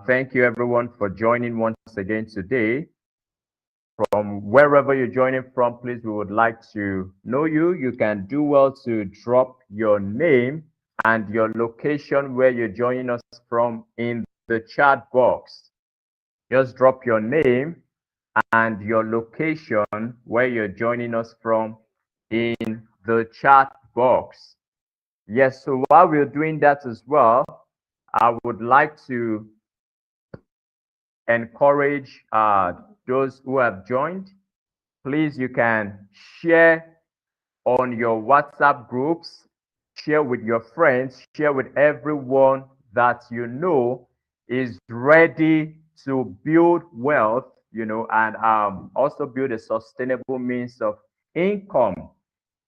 Thank you everyone for joining once again today. From wherever you're joining from, please, we would like to know you. You can do well to drop your name and your location where you're joining us from in the chat box. Just drop your name and your location where you're joining us from in the chat box. Yes, so while we're doing that as well, I would like to encourage those who have joined. Please, you can share on your WhatsApp groups, share with your friends, share with everyone that you know is ready to build wealth, and also build a sustainable means of income,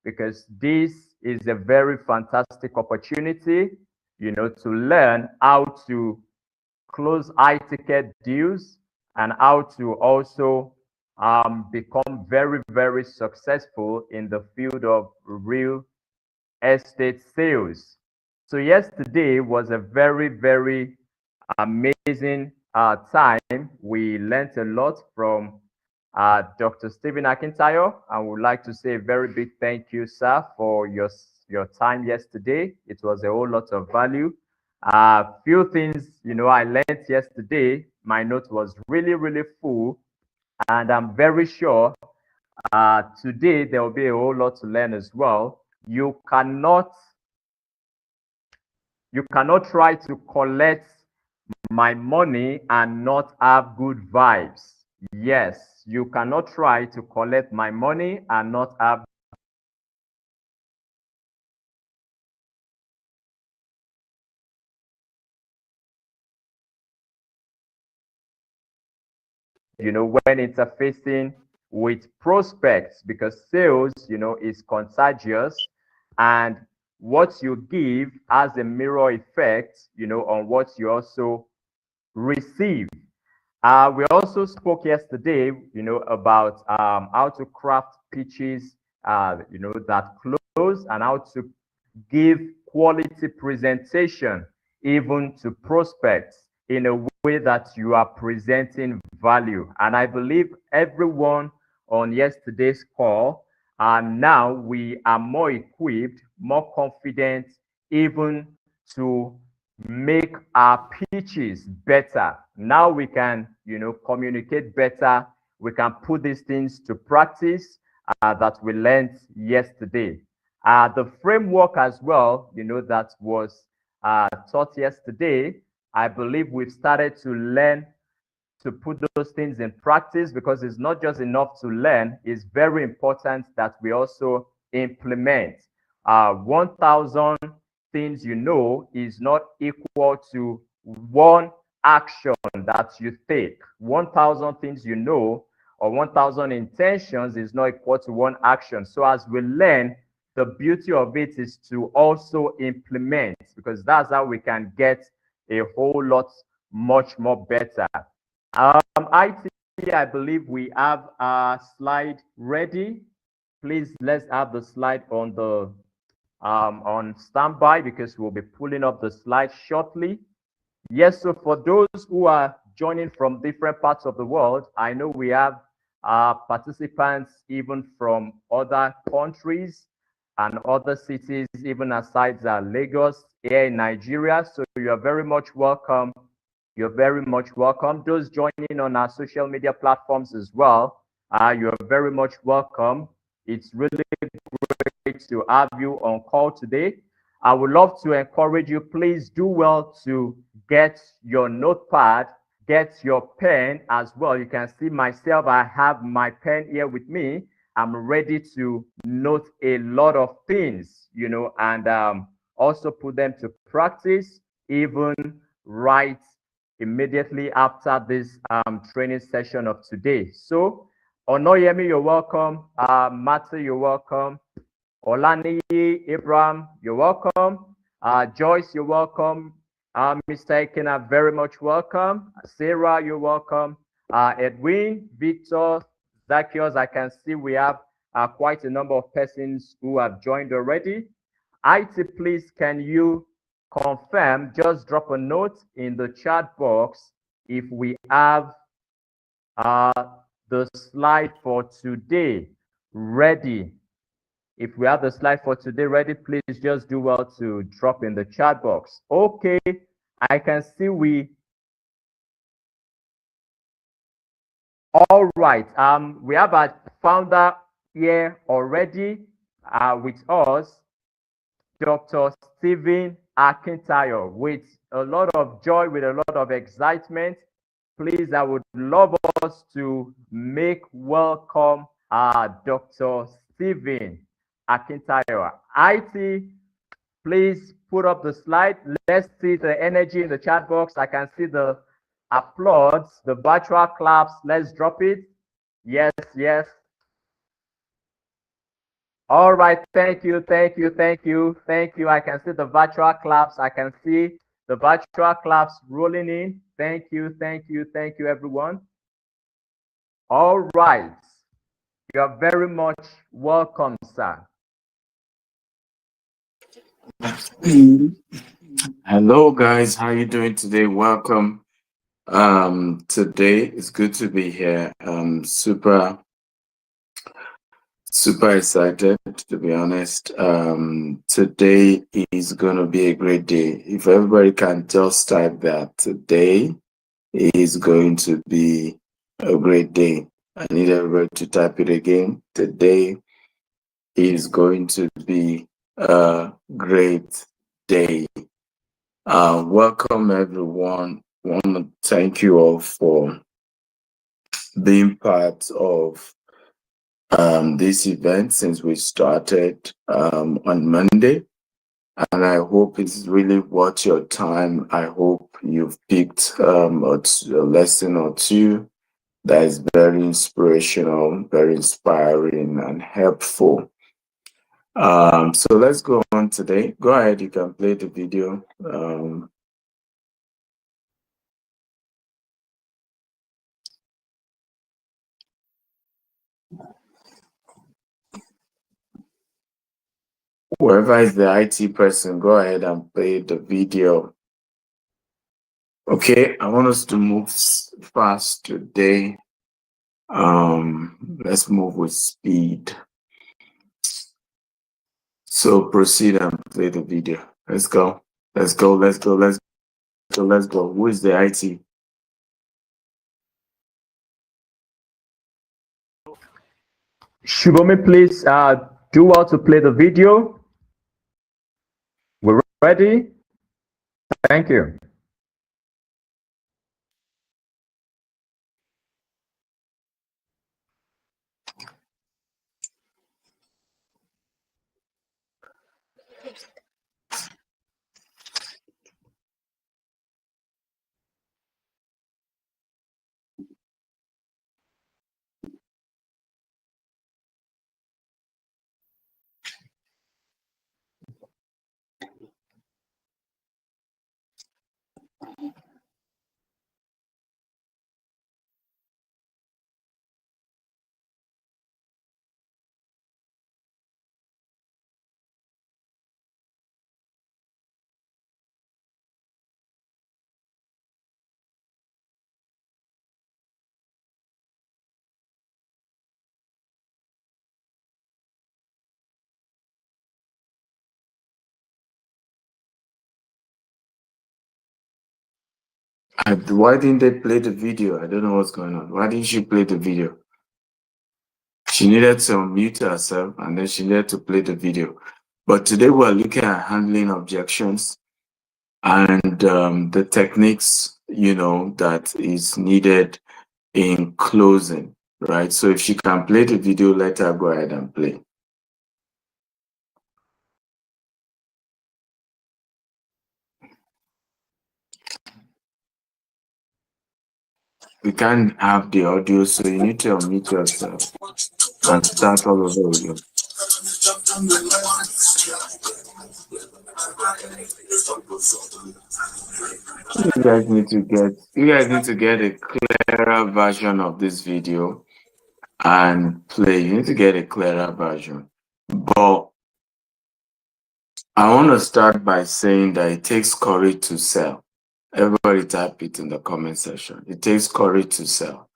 because this is a very fantastic opportunity, to learn how to close high ticket deals and how to also become very, very successful in the field of real estate sales. So yesterday was a very, very amazing time. We learned a lot from Dr. Stephen Akintayo. I would like to say a very big thank you, sir, for your time yesterday. It was a whole lot of value. A few things, I learned yesterday. My note was really, really full, and I'm very sure today there will be a whole lot to learn as well. You cannot try to collect my money and not have good vibes. Yes, you cannot try to collect my money and not have when interfacing with prospects, because sales, is contagious, and what you give has a mirror effect, on what you also receive. We also spoke yesterday, about how to craft pitches, that close, and how to give quality presentation even to prospects in a way that you are presenting value. And I believe everyone on yesterday's call, now we are more equipped, more confident, even to make our pitches better. Now we can, communicate better. We can put these things to practice that we learned yesterday. The framework as well, that was taught yesterday, I believe we've started to learn to put those things in practice, because it's not just enough to learn. It's very important that we also implement. 1,000 things is not equal to one action that you take. 1,000 things or 1,000 intentions is not equal to one action. So as we learn, the beauty of it is to also implement, because that's how we can get a whole lot much more better. I believe we have a slide ready. Please, let's have the slide on standby, because we'll be pulling up the slide shortly. Yes, so for those who are joining from different parts of the world, I know we have participants even from other countries and other cities, even aside Lagos, here in Nigeria. So you are very much welcome. You're very much welcome. Those joining on our social media platforms as well, you're very much welcome. It's really great to have you on call today. I would love to encourage you, please do well to get your notepad, get your pen as well. You can see myself, I have my pen here with me. I'm ready to note a lot of things, and also put them to practice, even right immediately after this training session of today. So, Onoyemi, you're welcome. Matthew, you're welcome. Olaniyi, Abraham, you're welcome. Joyce, you're welcome. Mr. Ekena, very much welcome. Sarah, you're welcome. Edwin, Victor, Zacchaeus, I can see we have quite a number of persons who have joined already. IT, please, can you confirm? Just drop a note in the chat box if we have the slide for today ready. If we have the slide for today ready, please just do well to drop in the chat box. Okay, I can see we. All right. We have a founder here already with us, Dr. Stephen Akintayo, with a lot of joy, with a lot of excitement. Please, I would love us to make welcome Dr. Stephen Akintayo. IT, please put up the slide. Let's see the energy in the chat box. I can see the applause, the virtual claps. Let's drop it. Yes, yes. All right. Thank you, thank you, thank you, thank you. I can see the virtual claps. I can see the virtual claps rolling in. Thank you, thank you, thank you, everyone. All right. You are very much welcome, sir. Hello guys, how you doing today? Welcome. Today it's good to be here. Super excited, to be honest. Today is gonna be a great day. If everybody can just type that, today is going to be a great day. I need everybody to type it again. Today is going to be a great day. Welcome everyone. Want to thank you all for being part of this event since we started on Monday, and I hope it's really worth your time. I hope you've picked a lesson or two that is very inspirational, very inspiring, and helpful. So let's go on today. Go ahead, you can play the video. Whoever is the IT person, go ahead and play the video. Okay, I want us to move fast today. Let's move with speed. So proceed and play the video. Let's go. Let's go. Let's go. Let's go. Let's go. Who is the IT? Shubomi, please do well to play the video. We're ready. Thank you. Why didn't they play the video? I don't know what's going on. Why didn't she play the video? She needed to unmute herself and then she needed to play the video. But today we're looking at handling objections and the techniques, that is needed in closing, right? So if she can play the video, let her go ahead and play. We can't have the audio, so you need to unmute yourself and start all over again. You guys need to get a clearer version of this video and play. You need to get a clearer version. But I want to start by saying that it takes courage to sell. Everybody type it in the comment section. It takes courage to sell.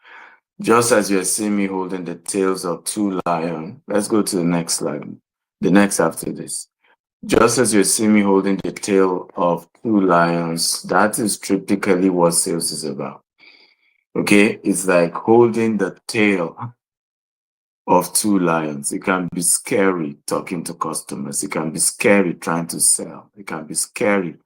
Just as you're seeing me holding the tails of two lions, let's go to the next slide. The next after this. Just as you're seeing me holding the tail of two lions, that is typically what sales is about. Okay, it's like holding the tail of two lions. It can be scary talking to customers. It can be scary trying to sell. It can be scary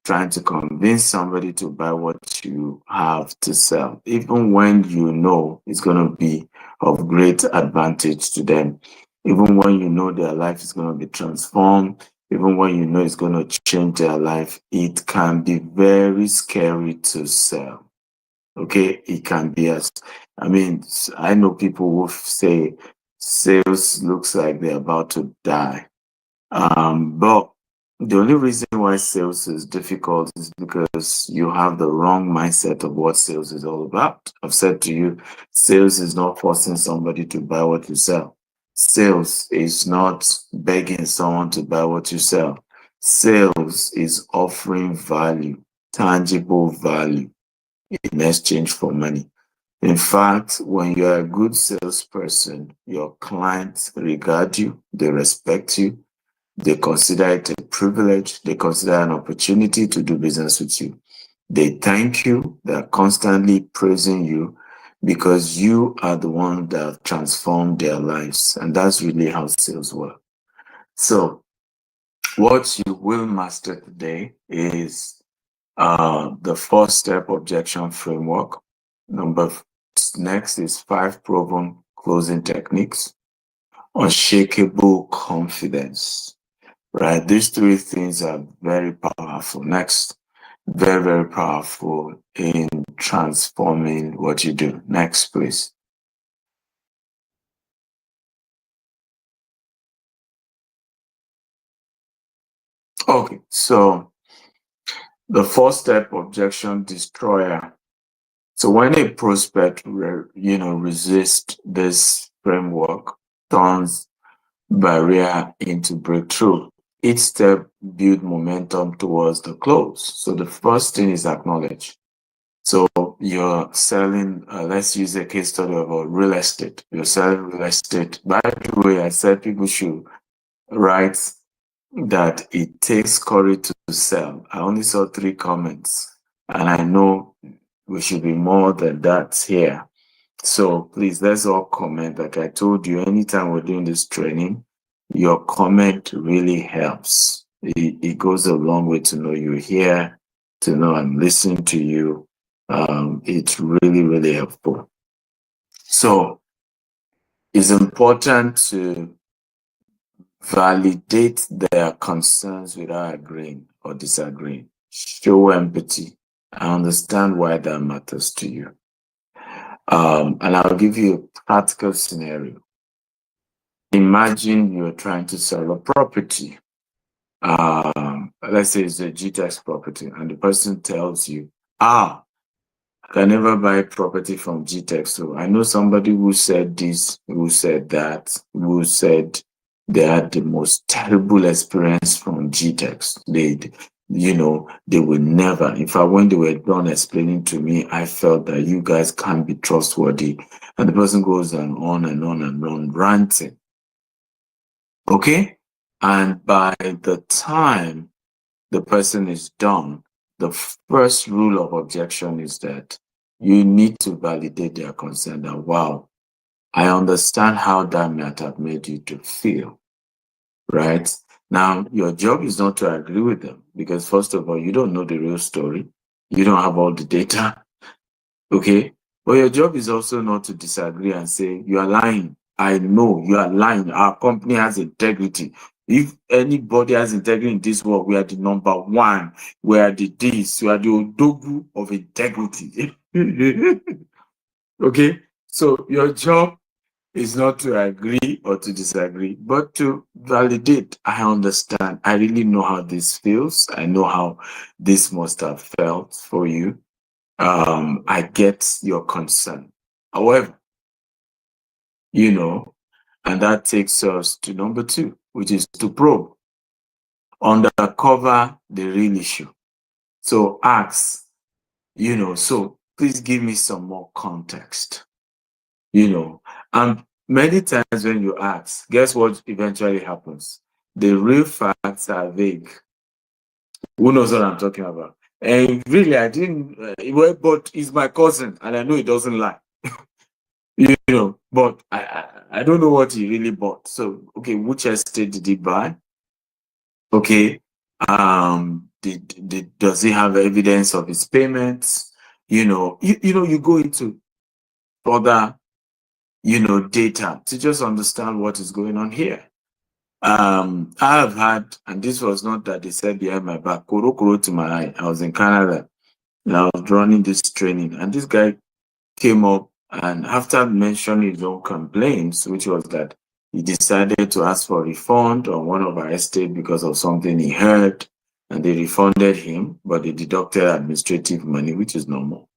trying to convince somebody to buy what you have to sell, even when you know it's going to be of great advantage to them, even when you know their life is going to be transformed, even when you know it's going to change their life. It can be very scary to sell. Okay, it can be I know people who say sales looks like they're about to die. But the only reason why sales is difficult is because you have the wrong mindset of what sales is all about. I've said to you, sales is not forcing somebody to buy what you sell. Sales is not begging someone to buy what you sell. Sales is offering value, tangible value in exchange for money. In fact, when you're a good salesperson, your clients regard you, they respect you, they consider it a privilege, they consider an opportunity to do business with you. They thank you, they're constantly praising you because you are the one that transformed their lives. And that's really how sales work. So, what you will master today is the first step objection framework. Next is 5 proven closing techniques. Unshakable confidence. Right? These 3 things are very powerful. Next, very, very powerful in transforming what you do. Next, please. Okay, so the first step, objection destroyer. So when a prospect, resist this framework, turns barrier into breakthrough. Each step build momentum towards the close. So the first thing is acknowledge. So you're selling, let's use a case study of real estate. You're selling real estate. By the way, I said people should write that it takes courage to sell. I only saw 3 comments, and I know we should be more than that here. So please, let's all comment. Like I told you, anytime we're doing this training, your comment really helps. It goes a long way to know you're here, to know I'm listening to you. It's really, really helpful. So it's important to validate their concerns without agreeing or disagreeing. Show empathy. I understand why that matters to you. And I'll give you a practical scenario. Imagine you're trying to sell a property. Let's say it's a GTEX property, and the person tells you, I can never buy property from GTEX. So I know somebody who said this, who said that, who said they had the most terrible experience from GTEX. They would never. In fact, when they were done explaining to me, I felt that you guys can't be trustworthy. And the person goes on and on and on, ranting. Okay? And by the time the person is done, the first rule of objection is that you need to validate their concern that, wow, I understand how that might have made you to feel, right? Now, your job is not to agree with them because, first of all, you don't know the real story. You don't have all the data, okay? But your job is also not to disagree and say, you are lying. I know you are lying. Our company has integrity. If anybody has integrity in this world, we are the number 1. We are the this. We are the Odogu of integrity. Okay? So your job is not to agree or to disagree, but to validate. I understand. I really know how this feels. I know how this must have felt for you. I get your concern. However, and that takes us to number 2, which is to probe, uncover the real issue. So ask, So please give me some more context. And many times when you ask, guess what eventually happens? The real facts are vague. Who knows what I'm talking about? And really, I didn't, but he's my cousin, and I know he doesn't lie. But I don't know what he really bought. So, okay, which estate did he buy? Okay, does he have evidence of his payments? You go into other, data to just understand what is going on here. I have had, and this was not that they said behind my back, koro to my eye. I was in Canada and I was running this training, and this guy came up, and after mentioning his own complaints, which was that he decided to ask for a refund on one of our estate because of something he heard, and they refunded him, but they deducted administrative money, which is normal.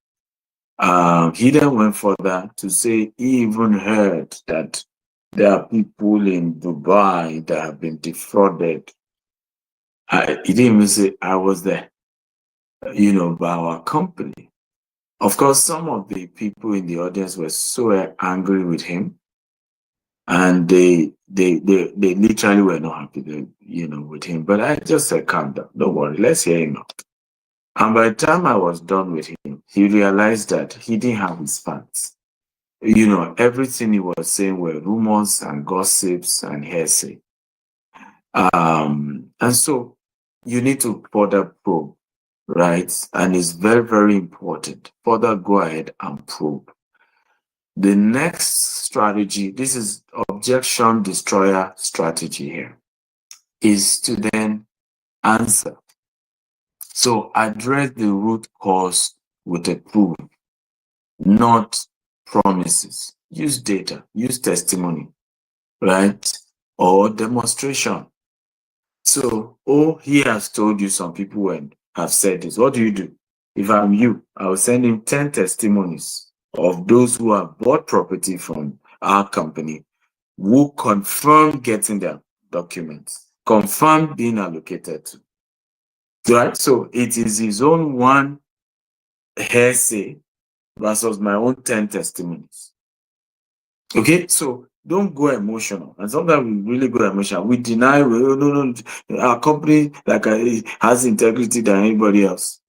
He then went further to say he even heard that there are people in Dubai that have been defrauded. He didn't even say I was there, by our company. Of course, some of the people in the audience were so angry with him, and they literally were not happy, with him. But I just said, calm down, don't worry, let's hear him out. And by the time I was done with him, he realized that he didn't have his facts. Everything he was saying were rumors and gossips and hearsay. And so you need to further probe, right? And it's very, very important. Further go ahead and probe. The next strategy, this is objection destroyer strategy here, is to then answer. So address the root cause with a proof, not promises. Use data, use testimony, right? Or demonstration. So, he has told you some people have said this. What do? If I'm you, I will send him 10 testimonies of those who have bought property from our company, who confirm getting their documents, confirm being allocated to. Right? So it is his own one hearsay versus my own 10 testimonies. Okay, so don't go emotional. And sometimes we really go emotional. We deny, no, our company has integrity than anybody else.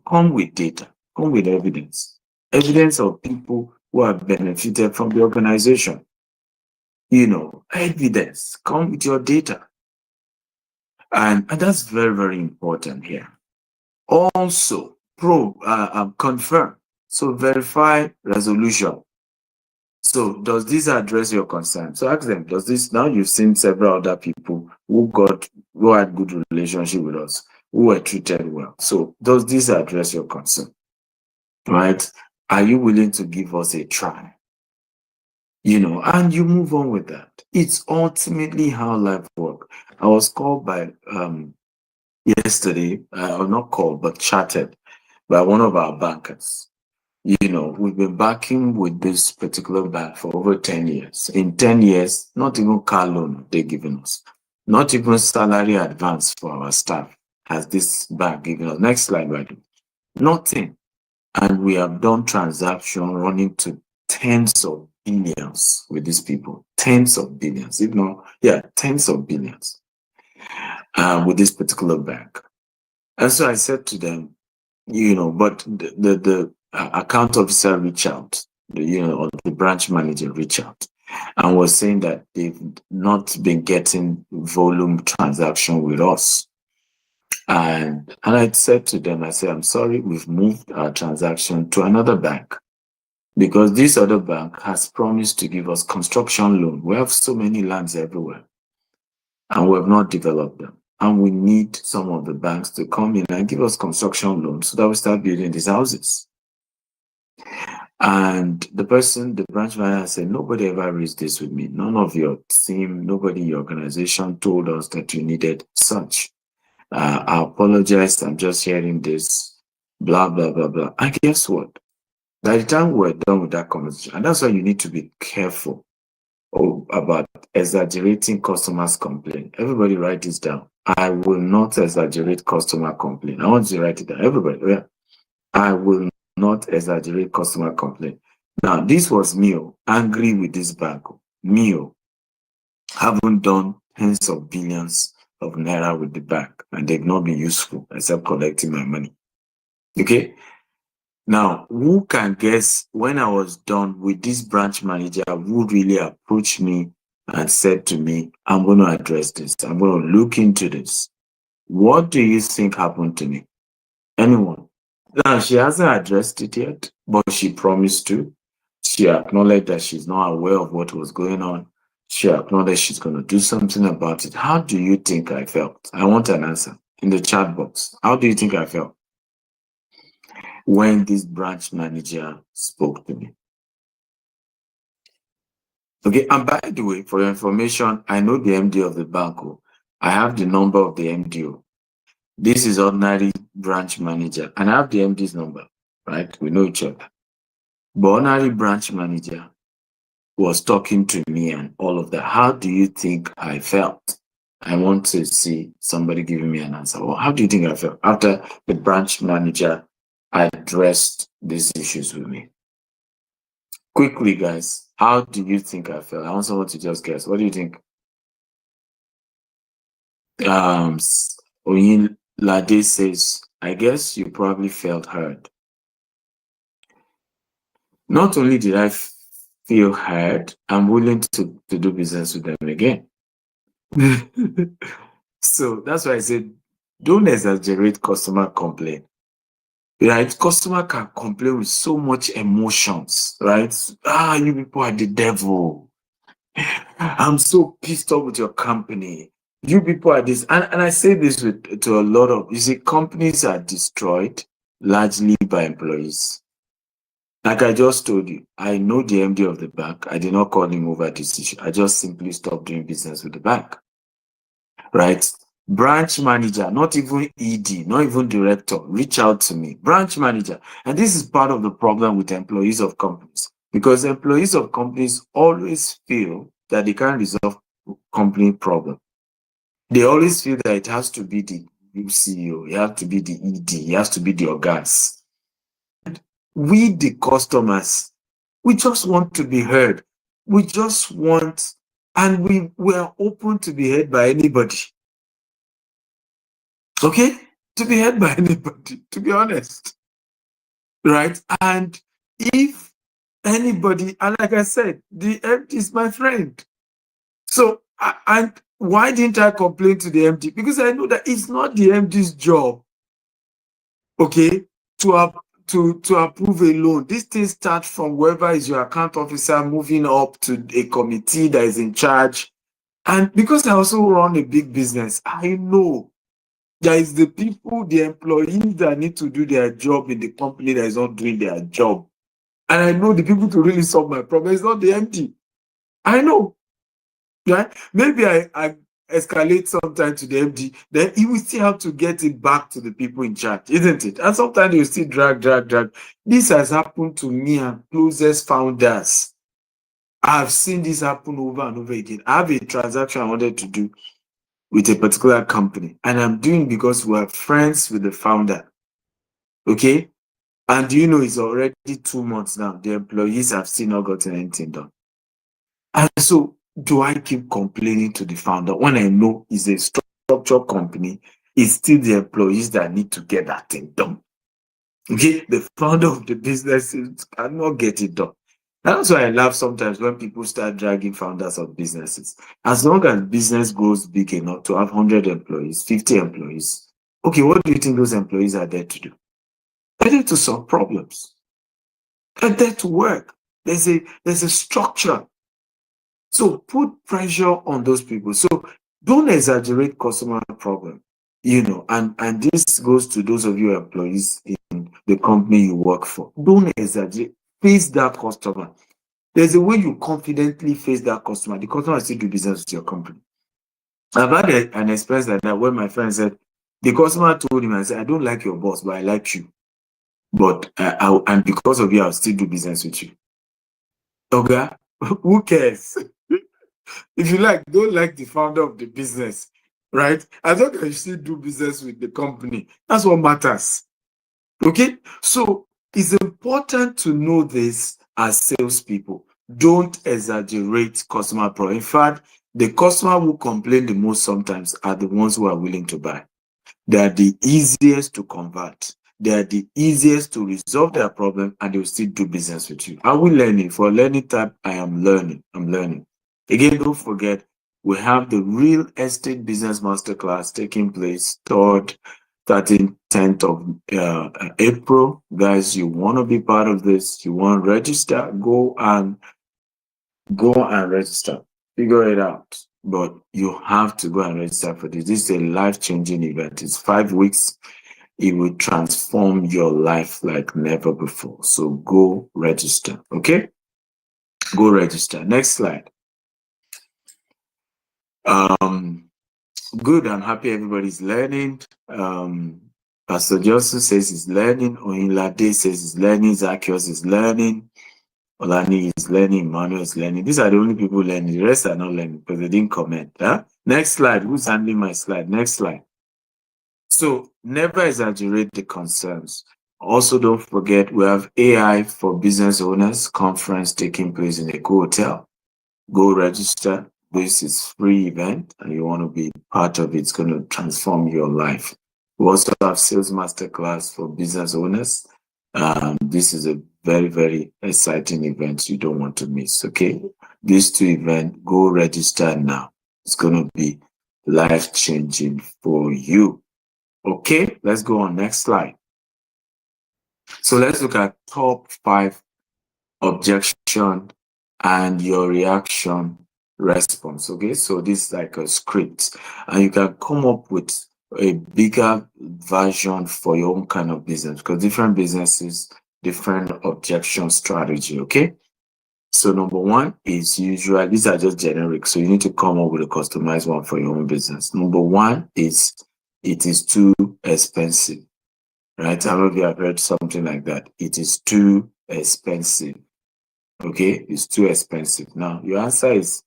Come with data, come with evidence. Evidence of people who have benefited from the organization. Evidence. Come with your data. And that's very, very important here. Also, confirm. So verify resolution. So does this address your concern? So ask them, does this, now you've seen several other people who had good relationship with us, who were treated well. So does this address your concern? Right? Are you willing to give us a try? And you move on with that. It's ultimately how life works. I was called by yesterday, or not called, but chatted by one of our bankers. We've been backing with this particular bank for over 10 years. In 10 years, not even car loan they've given us. Not even salary advance for our staff has this bank given us. Next slide, right? Nothing. And we have done transactions running to tens of billions with these people. Tens of billions, tens of billions with this particular bank. And so I said to them, but the account officer reached out, or the branch manager reached out and was saying that they've not been getting volume transaction with us. And I said to them, I said, I'm sorry, we've moved our transaction to another bank because this other bank has promised to give us construction loan. We have so many lands everywhere and we have not developed them. And we need some of the banks to come in and give us construction loans so that we start building these houses. And the branch manager said, nobody ever raised this with me. None of your team, nobody in your organization told us that you needed such. I apologize, I'm just hearing this, blah, blah, blah, blah. And guess what? By the time we're done with that conversation, and that's why you need to be careful about exaggerating customers' complaint. Everybody write this down. I will not exaggerate customer complaint. I want you to write it down. Everybody, I will not exaggerate customer complaint. Now, this was me, angry with this bank. Me, haven't done tens of billions of naira with the bank, and they've not been useful except collecting my money. Okay? Now, who can guess when I was done with this branch manager who really approached me and said to me, I'm going to address this. I'm going to look into this. What do you think happened to me? Anyone? Now, she hasn't addressed it yet, but she promised to. She acknowledged that she's not aware of what was going on. She acknowledged she's going to do something about it. How do you think I felt? I want an answer in the chat box. How do you think I felt when this branch manager spoke to me? Okay, and by the way, for your information, I know the MD of the bank. I have the number of the MD. This is ordinary branch manager, and I have the MD's number, right? We know each other. But ordinary branch manager was talking to me and all of that. How do you think I felt? I want to see somebody giving me an answer. Well, how do you think I felt after the branch manager addressed these issues with me? Quickly, guys, how do you think I felt? I want someone to just guess. What do you think? Oyin Lade says, I guess you probably felt heard. Not only did I feel heard, I'm willing to do business with them again. So that's why I said, don't exaggerate customer complaint. Right? Customer can complain with so much emotions, right? You people are the devil. I'm so pissed off with your company. You people are this. And I say this to a lot of, you see, companies are destroyed largely by employees. Like I just told you, I know the MD of the bank. I did not call him over this issue. I just simply stopped doing business with the bank. Right? Branch manager, not even ED, not even director, reach out to me. Branch manager. And this is part of the problem with employees of companies, because employees of companies always feel that they can't resolve company problem. They always feel that it has to be the CEO, it has to be the ED, it has to be the organs. We, the customers, we just want to be heard. We just want, and we are open to be heard by anybody. Okay? To be heard by anybody, to be honest. Right? And if anybody, and like I said, the MD is my friend. So, and why didn't I complain to the MD? Because I know that it's not the MD's job, okay, to approve a loan. This thing starts from whoever is your account officer moving up to a committee that is in charge. And because I also run a big business, I know there is the people, the employees that need to do their job in the company that is not doing their job. And I know the people to really solve my problem is not the MD. I know. Right? Maybe I escalate sometimes to the MD, then he will still have to get it back to the people in charge, isn't it? And sometimes you still drag. This has happened to me and closest founders. I've seen this happen over and over again. I have a transaction I wanted to do with a particular company, and I'm doing because we're friends with the founder. Okay? And you know, it's already 2 months now. The employees have still not gotten anything done. And so, do I keep complaining to the founder when I know it's a structured company? It's still the employees that need to get that thing done. Okay? The founder of the business cannot get it done. And that's why I laugh sometimes when people start dragging founders of businesses. As long as business grows big enough to have 100 employees, 50 employees, okay, what do you think those employees are there to do? They're there to solve problems. They're there to work. There's a structure. So put pressure on those people. So don't exaggerate customer problem, and this goes to those of you employees in the company you work for. Don't exaggerate. Face that customer. There's a way you confidently face that customer. The customer will still do business with your company. I've had an experience like that where my friend said, the customer told him, I said, I don't like your boss, but I like you. But and because of you, I'll still do business with you. Okay? Who cares? If you don't like the founder of the business, right? As long as you still do business with the company, that's what matters. Okay? So it's important to know this as salespeople. Don't exaggerate customer problem. In fact, the customer who complain the most sometimes are the ones who are willing to buy. They are the easiest to convert. They are the easiest to resolve their problem, and they will still do business with you. Are we learning? For learning type, I am learning. I'm learning. Again, don't forget, we have the Real Estate Business Masterclass taking place 3rd, 13th, 10th of April. Guys, you want to be part of this, you want to register, go and register. Figure it out. But you have to go and register for this. This is a life-changing event. It's 5 weeks. It will transform your life like never before. So go register. Okay? Go register. Next slide. Good. I'm happy everybody's learning. Pastor Joseph says he's learning. Oyinlade says he's learning. Zacchaeus is learning. Olani is learning. Emmanuel is learning. These are the only people learning. The rest are not learning because they didn't comment. Huh? Next slide. Who's handling my slide? Next slide. So never exaggerate the concerns. Also, don't forget we have AI for Business Owners conference taking place in a Eco Hotel. Go register. This is free event and you want to be part of it. It's going to transform your life. We also have Sales Masterclass for Business Owners. This is a very, very exciting event you don't want to miss, okay? These 2 events, go register now. It's going to be life-changing for you. Okay, let's go on. Next slide. So let's look at top 5 objection and your reaction response. Okay, so this is like a script, and you can come up with a bigger version for your own kind of business because different businesses, different objection strategy. Okay, so number 1 is usually, these are just generic, so you need to come up with a customized one for your own business. Number 1 is it is too expensive, right? Some of you have heard something like that. It is too expensive. Okay, it's too expensive. Now, your answer is,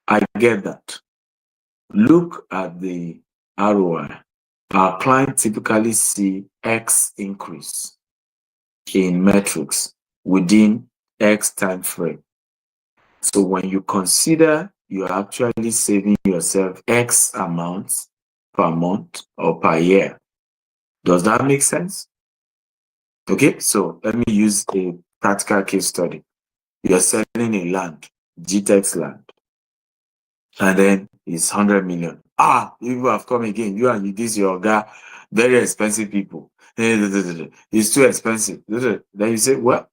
I get that. Look at the ROI. Our clients typically see X increase in metrics within X time frame. So when you consider you're actually saving yourself X amounts per month or per year, does that make sense? Okay, so let me use a practical case study. You're selling a land, GTEX land, and then it's 100 million. People have come again. You and this your guy, very expensive people. It's too expensive. Then you say, well,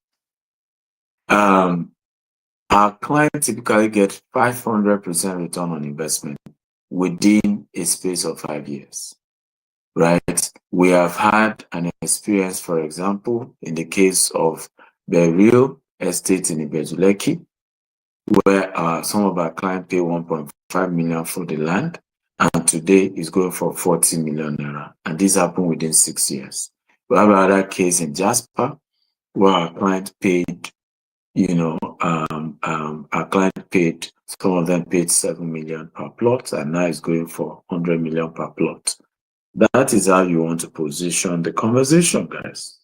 our clients typically get 500% return on investment within a space of 5 years, right? We have had an experience, for example, in the case of the real estate in Ibejuleki, where some of our clients pay 1.5 million for the land, and today is going for 40 million naira. And this happened within 6 years. We have another case in Jasper, where our client paid, our client paid, some of them paid 7 million per plot, and now it's going for 100 million per plot. That is how you want to position the conversation, guys.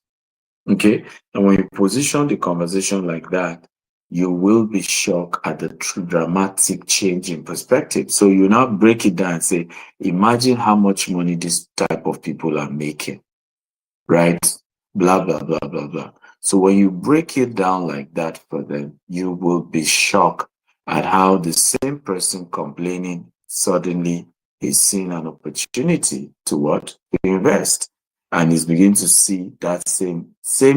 Okay? And when you position the conversation like that, you will be shocked at the dramatic change in perspective. So you now break it down and say, imagine how much money this type of people are making, right? Blah, blah, blah, blah, blah. So when you break it down like that for them, you will be shocked at how the same person complaining suddenly is seeing an opportunity to what? To invest. And is beginning to see that same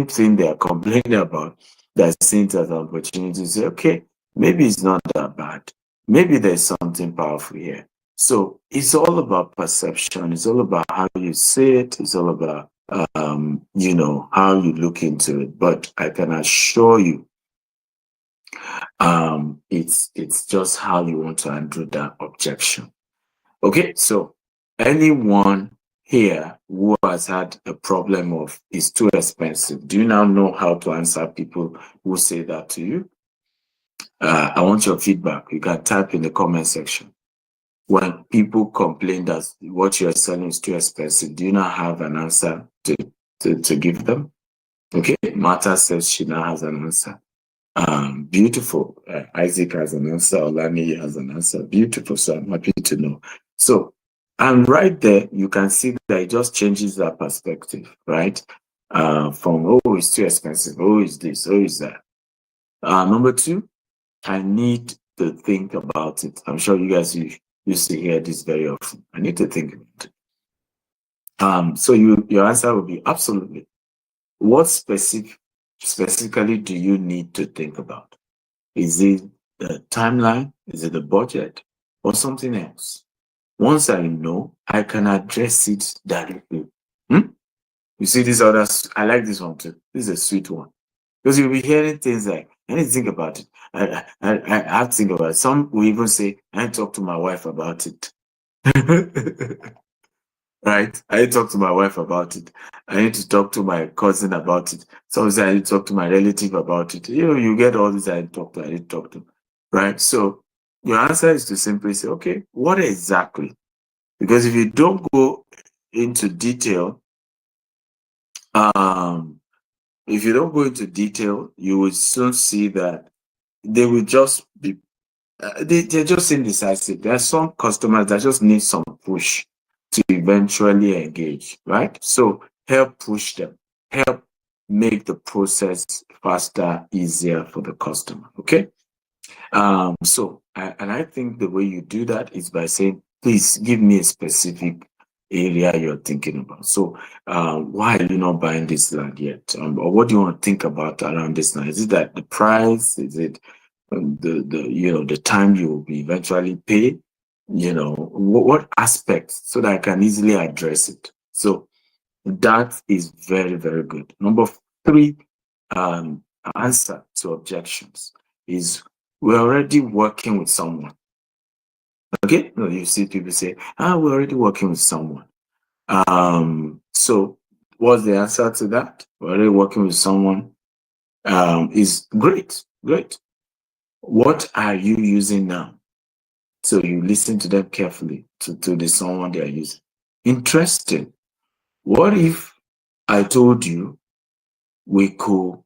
thing they are complaining about, they're seeing it as an opportunity to say, okay, maybe it's not that bad. Maybe there's something powerful here. So it's all about perception. It's all about how you see it. It's all about how you look into it. But I can assure you, it's just how you want to handle that objection. Okay, so anyone here who has had a problem of it's too expensive, do you now know how to answer people who say that to you? I want your feedback. You can type in the comment section. When people complain that what you're selling is too expensive, do you not have an answer to give them? Okay, Martha says she now has an answer. Beautiful. Isaac has an answer. Olani has an answer. Beautiful. So I'm happy to know. So, and right there, you can see that it just changes that perspective, right? From, oh, it's too expensive. Oh, it's this. Oh, it's that. Number two, I need to think about it. I'm sure you guys used to hear this very often. I need to think about it. So your answer will be absolutely. What specifically do you need to think about? Is it the timeline? Is it the budget? Or something else? Once I know, I can address it directly. You see this other, I like this one too. This is a sweet one. Because you'll be hearing things like, I need to think about it. I have to think about it. Some will even say, I need to talk to my wife about it. Right? I need to talk to my wife about it. I need to talk to my cousin about it. Some say I need to talk to my relative about it. You get all this I need to talk to. Right? So your answer is to simply say, okay, what exactly? Because if you don't go into detail, if you don't go into detail, you will soon see that they will just be they're just indecisive. There are some customers that just need some push to eventually engage, right? So help push them, help make the process faster, easier for the customer. Okay. And I think the way you do that is by saying, please give me a specific area you're thinking about. So, why are you not buying this land yet? Or what do you want to think about around this land? Is it that the price? Is it the time you will be eventually pay? What aspects so that I can easily address it. So that is very, very good. Number three, answer to objections is we're already working with someone. Okay, no, you see people say, we're already working with someone. So what's the answer to that? We're already working with someone. Is great. What are you using now? So you listen to them carefully to the someone they are using. Interesting. What if I told you we could,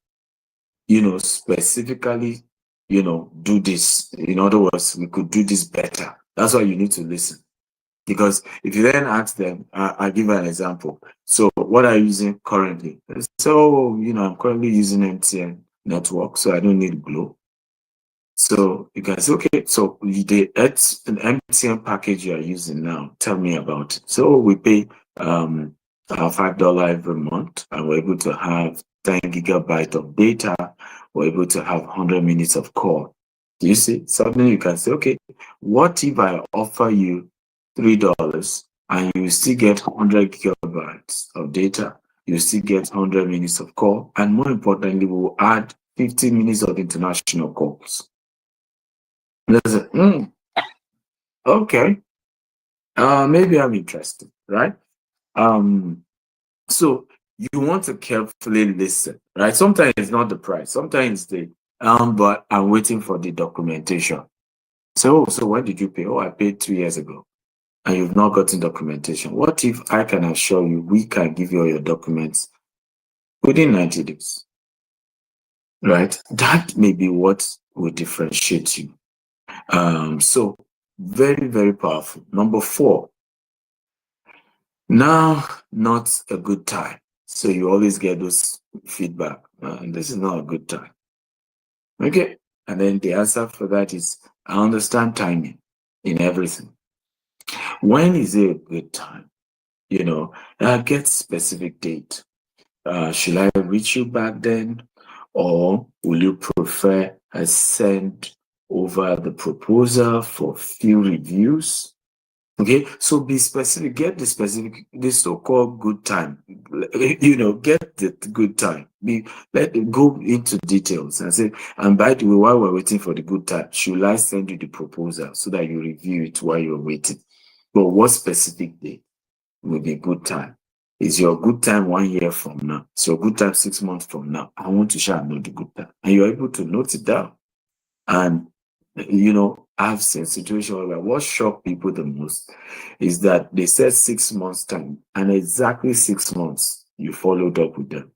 specifically, do this? In other words, we could do this better. That's why you need to listen. Because if you then ask them, I'll give you an example. So what are you using currently? So, I'm currently using MTN network, so I don't need Glow. So you can say, okay, so it's an MTN package you are using now. Tell me about it. So we pay $5 every month, and we're able to have 10 gigabytes of data. We're able to have 100 minutes of call. Do you see? Suddenly you can say, okay, what if I offer you $3 and you still get 100 gigabytes of data? You still get 100 minutes of call, and more importantly, we'll add 15 minutes of international calls. Okay. Maybe I'm interested, right? So you want to carefully listen, right? Sometimes it's not the price, sometimes but I'm waiting for the documentation. So when did you pay? Oh, I paid 2 years ago, and you've not gotten documentation. What if I can assure you we can give you all your documents within 90 days? Right? That may be what will differentiate you. So very, very powerful. Number 4, now not a good time. So you always get those feedback. This is not a good time. Okay. And then the answer for that is I understand timing in everything. When is it a good time? Get specific date. Should I reach you back then? Or will you prefer I send over the proposal for few reviews? Okay, so be specific, get the specific, this so-called good time, get the good time. Let it go into details and say, and by the way, while we're waiting for the good time, should I send you the proposal so that you review it while you're waiting? But what specific day will be good time? Is your good time 1 year from now? Is your good time 6 months from now? I want to share know the good time. And you're able to note it down. And I've seen situations where what shocked people the most is that they said 6 months time, and exactly 6 months you followed up with them.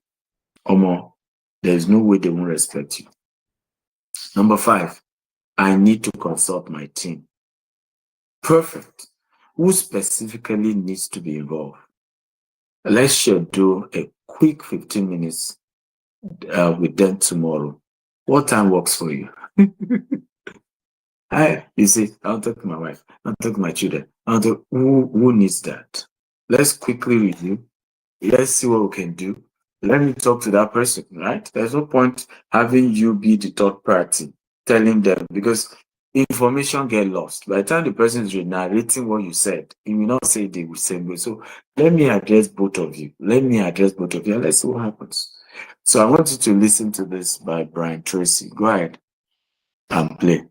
Omo, there's no way they won't respect you. Number 5, I need to consult my team. Perfect. Who specifically needs to be involved? Let's schedule a quick 15 minutes with them tomorrow. What time works for you? You see, I'll talk to my wife, I'll talk to my children. Who needs that? Let's quickly review. Let's see what we can do. Let me talk to that person, right? There's no point having you be the third party telling them, because information get lost. By the time the person is narrating what you said, he will not say it the same way. So let me address both of you. Let me address both of you, and let's see what happens. So I want you to listen to this by Brian Tracy. Go ahead and play.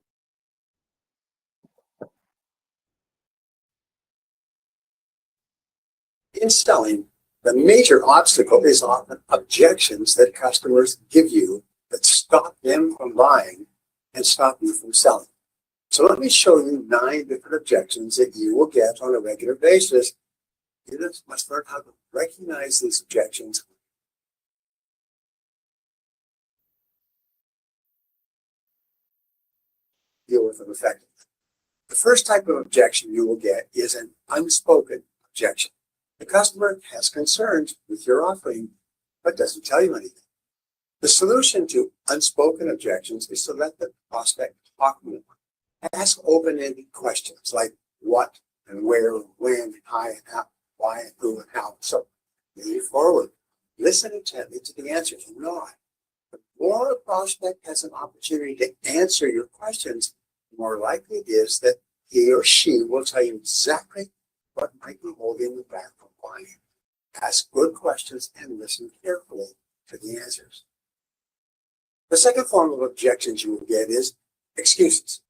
In selling, the major obstacle is often objections that customers give you that stop them from buying and stop you from selling. So let me show you 9 different objections that you will get on a regular basis. You just must learn how to recognize these objections. Deal with them effectively. The first type of objection you will get is an unspoken objection. The customer has concerns with your offering, but doesn't tell you anything. The solution to unspoken objections is to let the prospect talk more. Ask open-ended questions like what and where and when, how and how, why and who and how. So move forward. Listen intently to the answers and nod. The more a prospect has an opportunity to answer your questions, the more likely it is that he or she will tell you exactly what might be holding you back from buying. Ask good questions and listen carefully to the answers. The second form of objections you will get is excuses.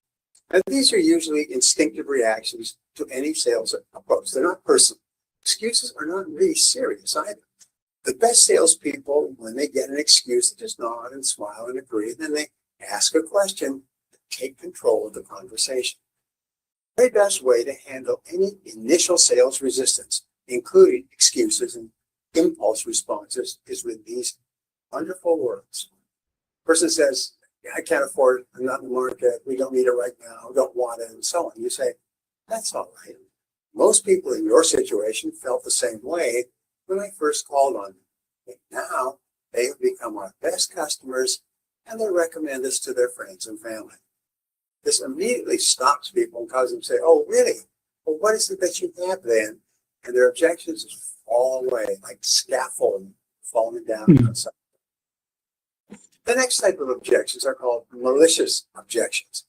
And these are usually instinctive reactions to any sales approach. They're not personal. Excuses are not really serious either. The best salespeople, when they get an excuse, they just nod and smile and agree. And then they ask a question to take control of the conversation. The very best way to handle any initial sales resistance, including excuses and impulse responses, is with these wonderful words. Person says, I can't afford it, I'm not in the market, we don't need it right now, don't want it, and so on. You say, that's all right. Most people in your situation felt the same way when I first called on them. And now they have become our best customers and they recommend us to their friends and family. This immediately stops people and causes them to say, oh, really? Well, what is it that you have then? And their objections just fall away like scaffolding falling down outside. The next type of objections are called malicious objections.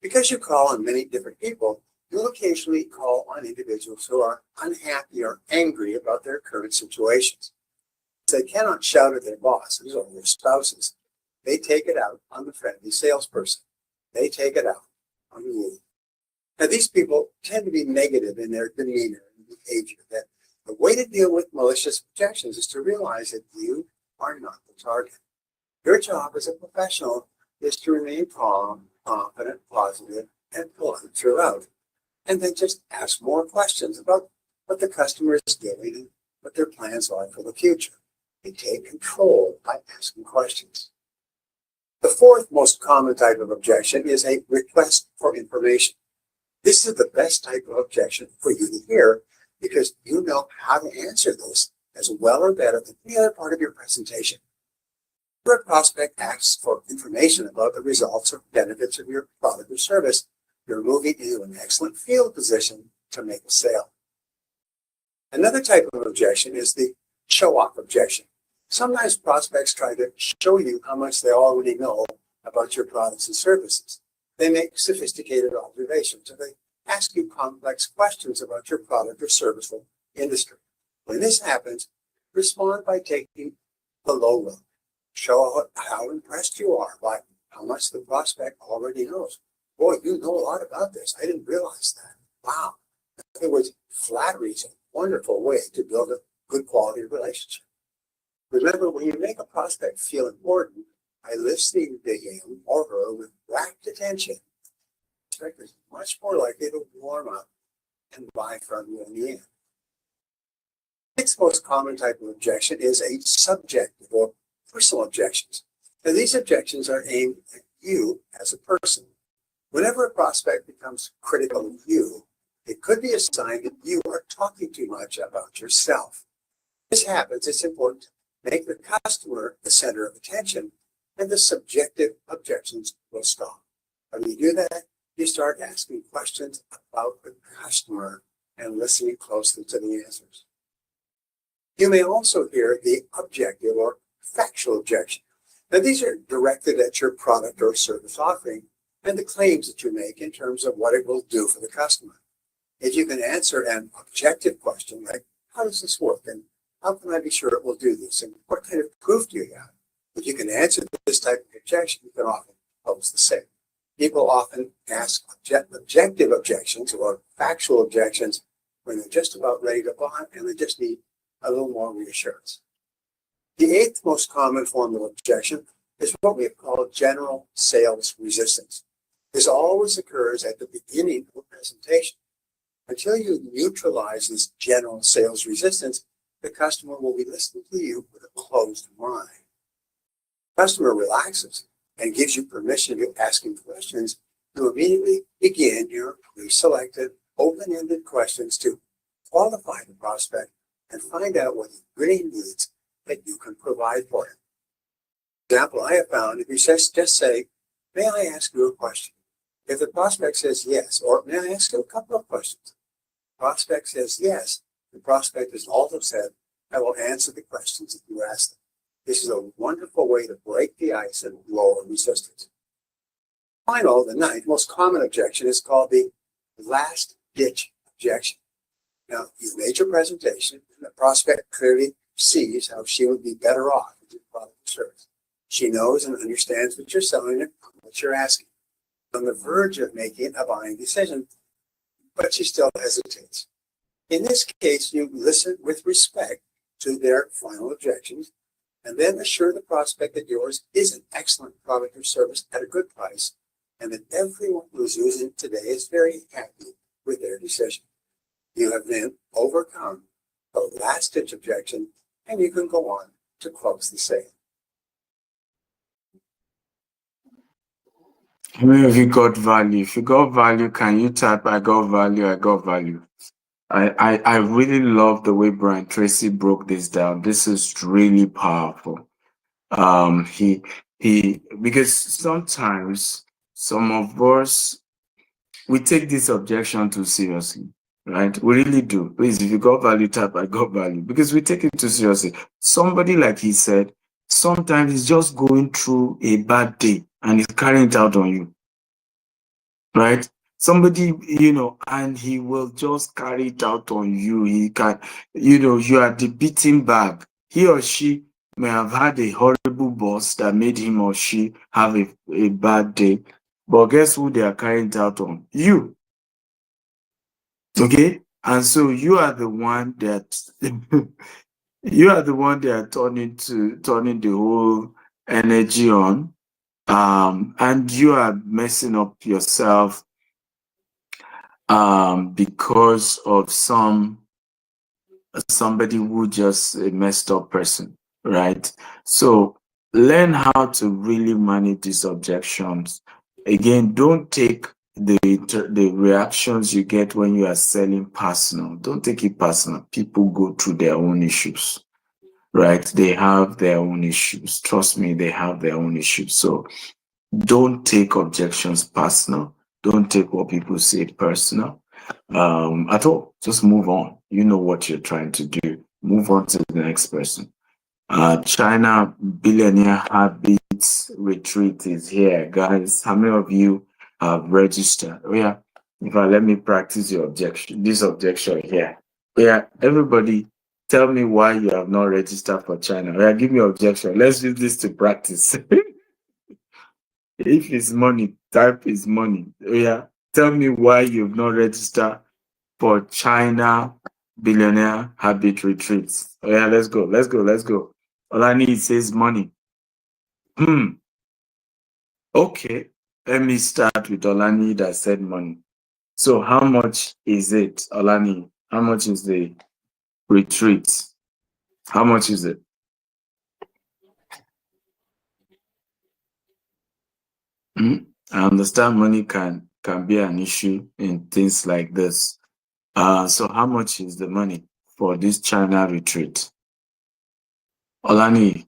Because you call on many different people, you'll occasionally call on individuals who are unhappy or angry about their current situations. If they cannot shout at their bosses or their spouses, they take it out on the friendly salesperson. They take it out on you. Now, these people tend to be negative in their demeanor and behavior. That the way to deal with malicious objections is to realize that you are not the target. Your job as a professional is to remain calm, confident, positive, and polite throughout. And then just ask more questions about what the customer is doing and what their plans are for the future. They take control by asking questions. The fourth most common type of objection is a request for information. This is the best type of objection for you to hear because you know how to answer this as well or better than any other part of your presentation. If a prospect asks for information about the results or benefits of your product or service, you're moving into an excellent field position to make a sale. Another type of objection is the show-off objection. Sometimes prospects try to show you how much they already know about your products and services. They make sophisticated observations, or they ask you complex questions about your product or service or industry. When this happens, respond by taking the low road. Show how impressed you are by how much the prospect already knows. Boy, you know a lot about this. I didn't realize that. Wow. In other words, flattery is a wonderful way to build a good quality relationship. Remember, when you make a prospect feel important by listening to him or her with rapt attention, the prospect is much more likely to warm up and buy from you in the end. The next most common type of objection is a subjective or personal objections. Now, these objections are aimed at you as a person. Whenever a prospect becomes critical of you, it could be a sign that you are talking too much about yourself. If this happens, it's important to make the customer the center of attention, and the subjective objections will stop. When you do that, you start asking questions about the customer and listening closely to the answers. You may also hear the objective or factual objection. Now, these are directed at your product or service offering and the claims that you make in terms of what it will do for the customer. If you can answer an objective question like, how does this work? And how can I be sure it will do this? And what kind of proof do you have? If you can answer this type of objection, you can often close the sale. People often ask objective objections or factual objections when they're just about ready to buy and they just need a little more reassurance. The eighth most common form of objection is what we call general sales resistance. This always occurs at the beginning of a presentation. Until you neutralize this general sales resistance, the customer will be listening to you with a closed mind. The customer relaxes and gives you permission to ask him questions. You immediately begin your pre-selected, open-ended questions to qualify the prospect and find out what he really needs that you can provide for him. For example, I have found if you just say, may I ask you a question? If the prospect says yes, or may I ask you a couple of questions? The prospect says yes. The prospect has also said, I will answer the questions that you ask them. This is a wonderful way to break the ice and lower resistance. Final, the ninth most common objection is called the last ditch objection. Now, you've made your presentation, and the prospect clearly sees how she would be better off with your product or service. She knows and understands what you're selling and what you're asking. On the verge of making a buying decision, but she still hesitates. In this case, you listen with respect to their final objections, and then assure the prospect that yours is an excellent product or service at a good price, and that everyone who's using it today is very happy with their decision. You have then overcome the last ditch objection, and you can go on to close the sale. How many of you got value? If you got value, can you type, I got value, I got value? I really love the way Brian Tracy broke this down. This is really powerful. Because sometimes some of us, we take this objection too seriously, right? We really do. Please, if you got value, type, I got value, because we take it too seriously. Somebody, like he said, sometimes he's just going through a bad day and he's carrying it out on you, right? Somebody, and he will just carry it out on you. He can, you are the beating bag. He or she may have had a horrible boss that made him or she have a bad day. But guess who they are carrying it out on? You. Okay? And so you are the one that you are the one that are turning the whole energy on. And you are messing up yourself because of somebody who just a messed up person, right? So learn how to really manage these objections. Again, don't take the reactions you get when you are selling personal. Don't take it personal. People go through their own issues, right? They have their own issues. Trust me, they have their own issues. So don't take objections personal. Don't take what people say personal at all. Just move on. You know what you're trying to do. Move on to the next person. China Billionaire Habits Retreat is here, guys. How many of you have registered? Oh yeah, in fact, let me practice this objection here. Yeah, everybody, tell me why you have not registered for China. Yeah, give me objection. Let's use this to practice. If it's money, type is money. Yeah, tell me why you've not registered for China Billionaire Habit Retreats. Oh yeah, let's go. All I need says money. Okay, let me start with Olani that said money. So how much is it, Olani? How much is the retreat? How much is it? I understand money can be an issue in things like this. So how much is the money for this China retreat? Olani,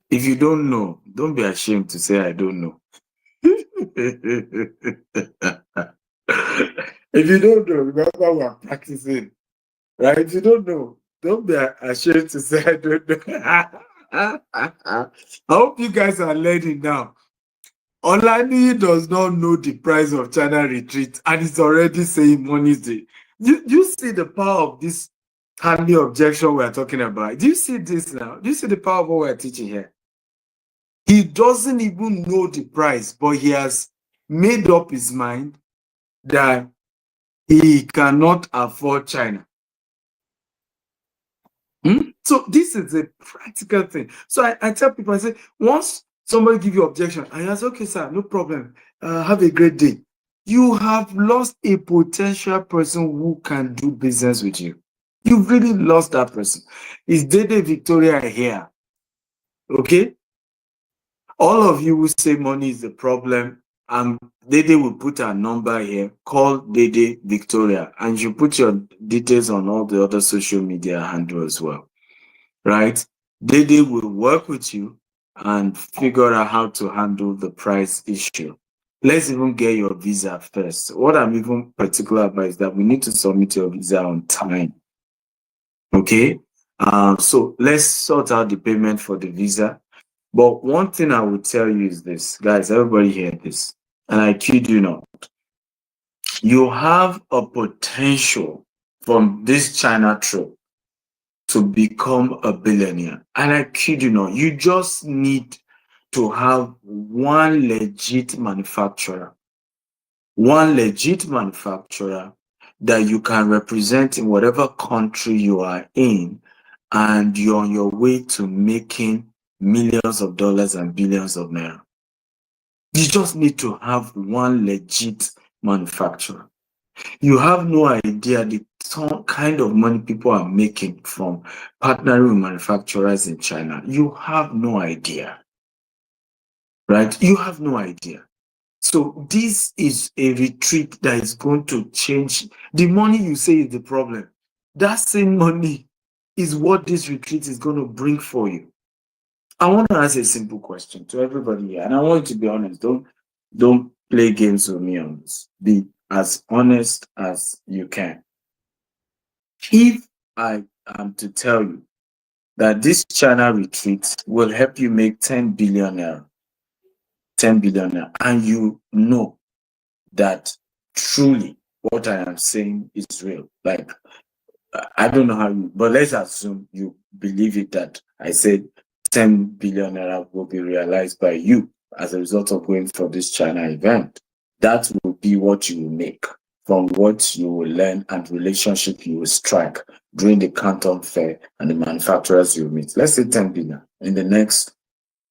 if you don't know, don't be ashamed to say I don't know. If you don't know, remember we're practicing, right? If you don't know, don't be ashamed to say I don't know. I hope you guys are learning now. Olani does not know the price of China retreat and is already saying money is the. You see the power of this handy objection we're talking about. Do you see this now? Do you see the power of what we're teaching here? He doesn't even know the price, but he has made up his mind that he cannot afford China. So this is a practical thing. So I tell people, I say, once somebody give you objection, I say, okay, sir, no problem. Have a great day. You have lost a potential person who can do business with you. You've really lost that person. Is Dede Victoria here? Okay? All of you will say money is the problem. Dede will put a number here. Call Dede Victoria. And you put your details on all the other social media handles as well. Right? Dede will work with you and figure out how to handle the price issue. Let's even get your visa first. What I'm even particular about is that we need to submit your visa on time. Okay? So let's sort out the payment for the visa. But one thing I will tell you is this, guys, everybody hear this, and I kid you not. You have a potential from this China trip to become a billionaire. And I kid you not, you just need to have one legit manufacturer that you can represent in whatever country you are in, and you're on your way to making millions of dollars and billions of naira. You just need to have one legit manufacturer. You have no idea the kind of money people are making from partnering with manufacturers in China. You have no idea, right? You have no idea. So this is a retreat that is going to change. The money you say is the problem. That same money is what this retreat is going to bring for you. I want to ask a simple question to everybody here, and I want you to be honest. Don't play games with me on this. Be as honest as you can. If I am to tell you that this China retreat will help you make 10 billion naira, and you know that truly what I am saying is real, like, I don't know how you, but let's assume you believe it, that I said 10 billion naira will be realized by you as a result of going for this China event. That will be what you will make from what you will learn and relationship you will strike during the Canton Fair and the manufacturers you meet. Let's say 10 billion. In the next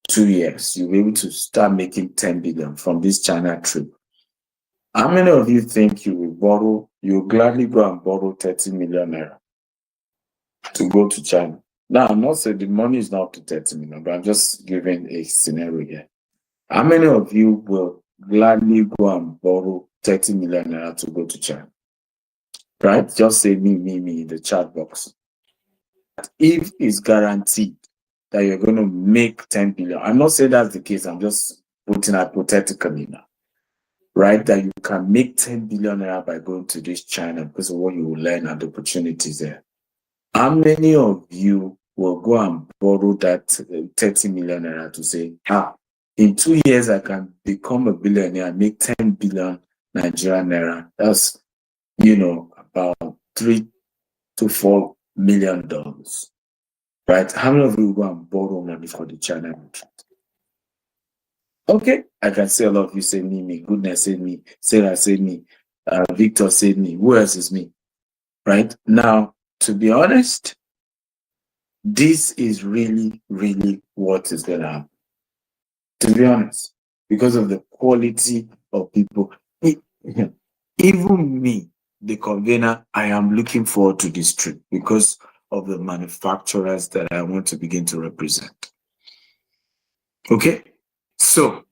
2 years, you'll be able to start making 10 billion from this China trip. How many of you think you'll gladly go and borrow 30 million naira to go to China? Now, I'm not saying the money is not up to 30 million, but I'm just giving a scenario here. How many of you will gladly go and borrow 30 million naira to go to China? Right? Just say me in the chat box. If it's guaranteed that you're going to make 10 billion, I'm not saying that's the case, I'm just putting hypothetically now. Right, that you can make 10 billion naira by going to this China because of what you will learn and the opportunities there. How many of you will go and borrow that 30 million naira to say, in 2 years I can become a billionaire and make 10 billion Nigerian naira? That's, about $3 to $4 million. Right? How many of you will go and borrow money for the China retreat? Okay, I can see a lot of you say me, Goodness say me, Sarah say me, Victor say me, who else is me? Right? Now, to be honest, this is really, really what is going to happen. To be honest, because of the quality of people. Even me, the convener, I am looking forward to this trip because of the manufacturers that I want to begin to represent. Okay, so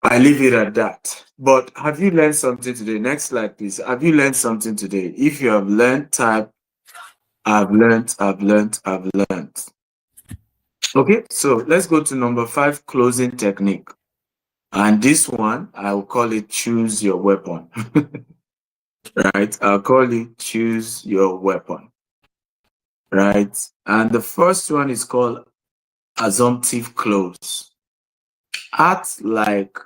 I leave it at that. But have you learned something today? Next slide, please. Have you learned something today? If you have learned, type I've learned, I've learned, I've learned. Okay, so let's go to number 5, closing technique. And this one, I will call it choose your weapon. Right? I'll call it choose your weapon. Right? And the first one is called assumptive close. Act like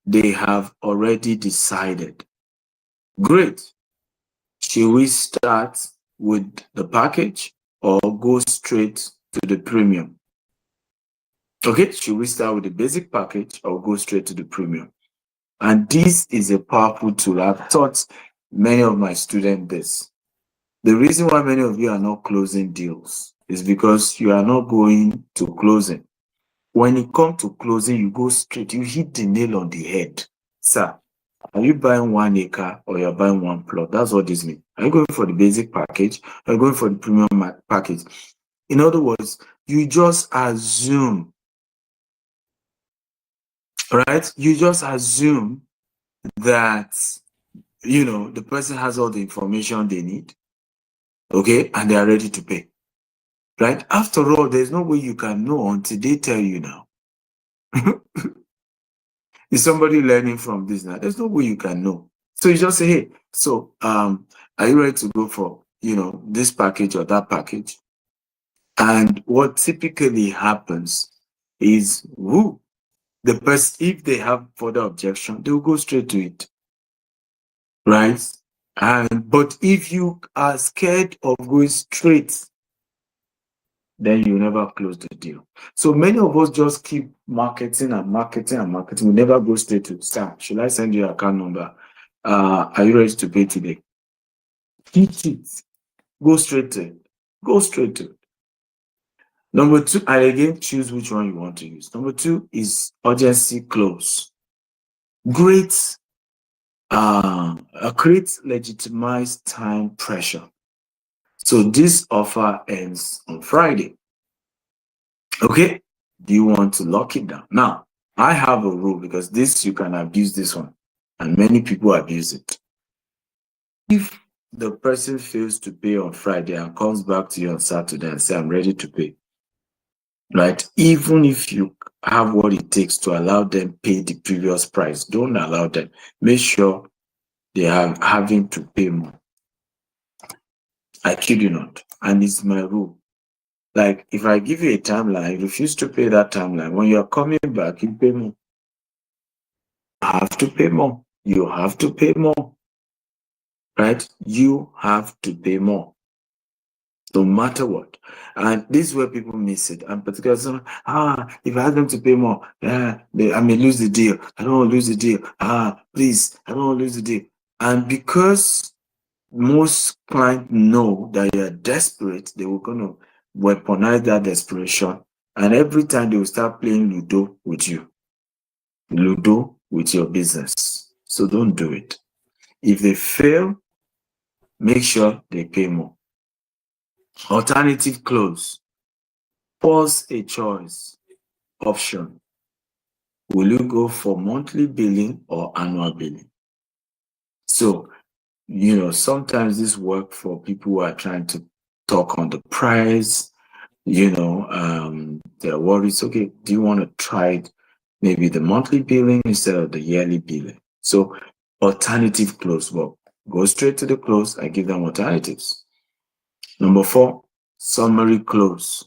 they have already decided. Great. Should we start with the package or go straight to the premium? Okay, should we start with the basic package or go straight to the premium? And this is a powerful tool. I've taught many of my students this. The reason why many of you are not closing deals is because you are not going to closing. When it comes to closing, you go straight, you hit the nail on the head. Sir, are you buying 1 acre or you're buying 1 plot? That's what this means. Are you going for the basic package or are you going for the premium package? In other words, you just assume, right? You just assume that, you know, the person has all the information they need, okay, and they are ready to pay, right? After all, there's no way you can know until they tell you now. Is somebody learning from this now? There's no way you can know. So you just say, hey, so are you ready to go for, you know, this package or that package? And what typically happens is, the person, if they have further objection, they'll go straight to it, right? But if you are scared of going straight, then you never close the deal. So many of us just keep marketing and marketing and marketing. We never go straight to, sir, should I send you your account number? Are you ready to pay today? Hit it. Go straight to it. Go straight to it. Number 2, and again, choose which one you want to use. Number 2 is urgency close. Great, create legitimized time pressure. So this offer ends on Friday. Okay, do you want to lock it down? Now, I have a rule because this, you can abuse this one, and many people abuse it. If the person fails to pay on Friday and comes back to you on Saturday and say, I'm ready to pay, right? Even if you have what it takes to allow them pay the previous price, don't allow them. Make sure they are having to pay more. I kid you not. And it's my rule. Like, if I give you a timeline, you refuse to pay that timeline. When you're coming back, you pay more. You have to pay more. You have to pay more. Right? You have to pay more. No matter what. And this is where people miss it. And particularly, if I ask them to pay more, I may lose the deal. I don't want to lose the deal. Please, I don't want to lose the deal. And because most clients know that you're desperate, they will going to weaponize that desperation. And every time they will start playing Ludo with you. Ludo with your business. So don't do it. If they fail, make sure they pay more. Alternative close. Pause a choice option. Will you go for monthly billing or annual billing? So, you know, sometimes this works for people who are trying to talk on the price, you know, they're worried. Okay, do you want to try it? Maybe the monthly billing instead of the yearly billing. So alternative close. Well, go straight to the close. I give them alternatives. Number 4, summary close.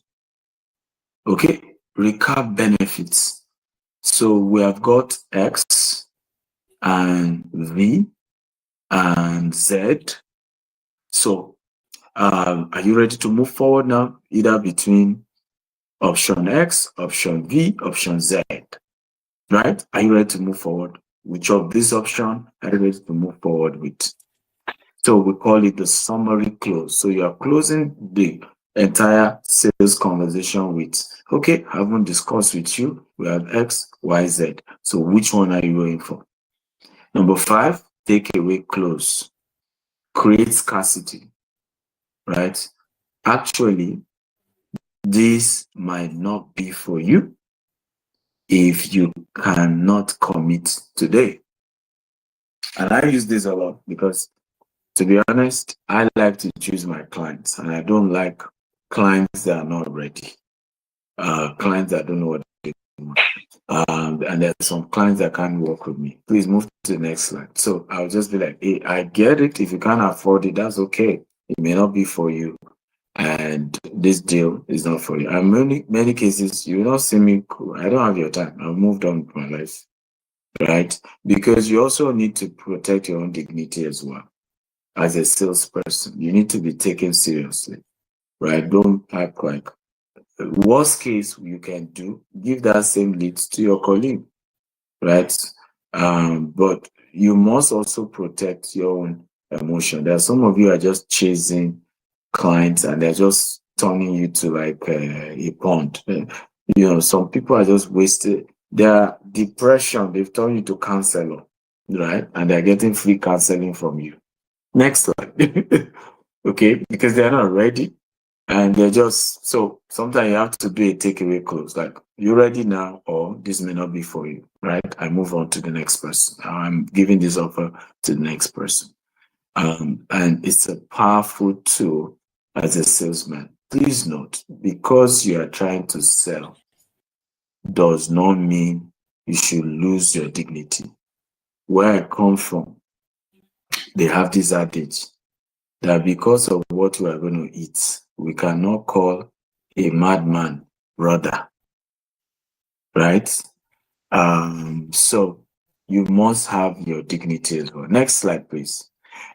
Okay, recap benefits. So we have got X and V and Z. So are you ready to move forward now? Either between option X, option V, option Z, right? Are you ready to move forward? Which of this option are you ready to move forward with? So we call it the summary close. So you are closing the entire sales conversation with, okay, I haven't discussed with you. We have X, Y, Z. So which one are you going for? Number 5, take away close. Create scarcity, right? Actually, this might not be for you if you cannot commit today. And I use this a lot because, to be honest, I like to choose my clients, and I don't like clients that are not ready, clients that don't know what they do. And there's some clients that can't work with me. Please move to the next slide. So I'll just be like, hey, I get it. If you can't afford it, that's okay. It may not be for you. And this deal is not for you. And many cases, you will not see me, I don't have your time. I've moved on with my life, right? Because you also need to protect your own dignity as well. As a salesperson, you need to be taken seriously, right? Don't act like, worst case you can do, give that same lead to your colleague, right? But you must also protect your own emotion. There are some of you are just chasing clients and they're just turning you to like a pond. Some people are just wasted. Their depression, they've turned you to counselor, right? And they're getting free counseling from you. Next slide. Okay, because they're not ready. And they're just, so sometimes you have to do a takeaway close, like, you ready now, or this may not be for you, right? I move on to the next person. I'm giving this offer to the next person. And it's a powerful tool as a salesman. Please note, because you are trying to sell does not mean you should lose your dignity. Where I come from, they have this adage that because of what we are going to eat, we cannot call a madman brother, right? So you must have your dignity as well. Next slide, please.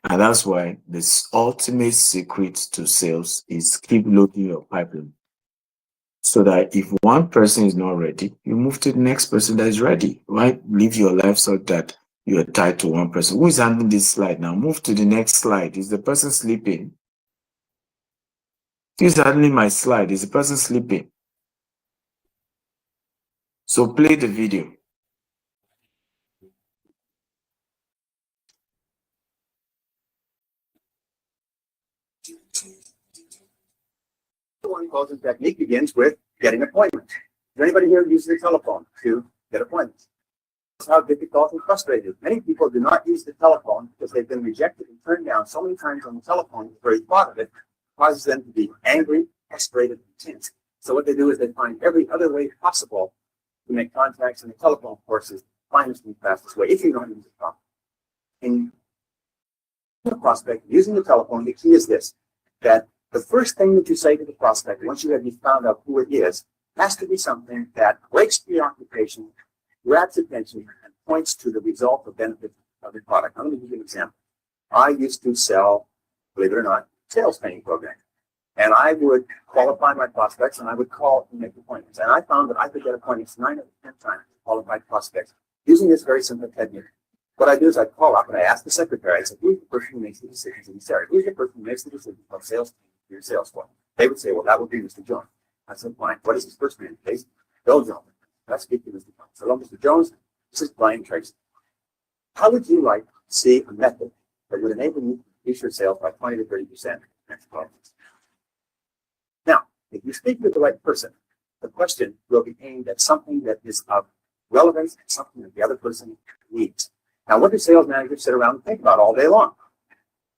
And that's why this ultimate secret to sales is keep loading your pipeline. So that if one person is not ready, you move to the next person that is ready, right? Live your life so that you are tied to one person. Who is handling this slide now? Move to the next slide. Is the person sleeping? Who is handling my slide? Is the person sleeping? So play the video. The one closing technique begins with getting appointments. Does anybody here use the telephone to get appointments? That's how difficult and frustrating. Many people do not use the telephone because they've been rejected and turned down so many times on the telephone. The very thought of it causes them to be angry, frustrated, and tense. So what they do is they find every other way possible to make contacts, and the telephone, of course, is the finest and fastest way if you don't use the telephone. In the prospect, using the telephone, the key is this, that the first thing that you say to the prospect, once you have found out who it is, has to be something that breaks preoccupation, grabs attention, and points to the result or benefit of the product. Now, let me give you an example. I used to sell, believe it or not, sales training programs. And I would qualify my prospects, and I would call and make appointments. And I found that I could get appointments 9 out of 10 times with qualified prospects using this very simple technique. What I do is I call up and I ask the secretary, I say, who's the person who makes the decisions in this area? Who's the person who makes the decisions about sales for your sales force? They would say, well, that would be Mr. Jones. I said, fine. What is his first name, please? Bill Jones. Let's speak to Mr. Jones. Hello, Mr. Jones. This is Brian Tracy. How would you like to see a method that would enable you to increase your sales by 20 to 30% next 12 months? Now, if you speak with the right person, the question will be aimed at something that is of relevance and something that the other person needs. Now, what do sales managers sit around and think about all day long?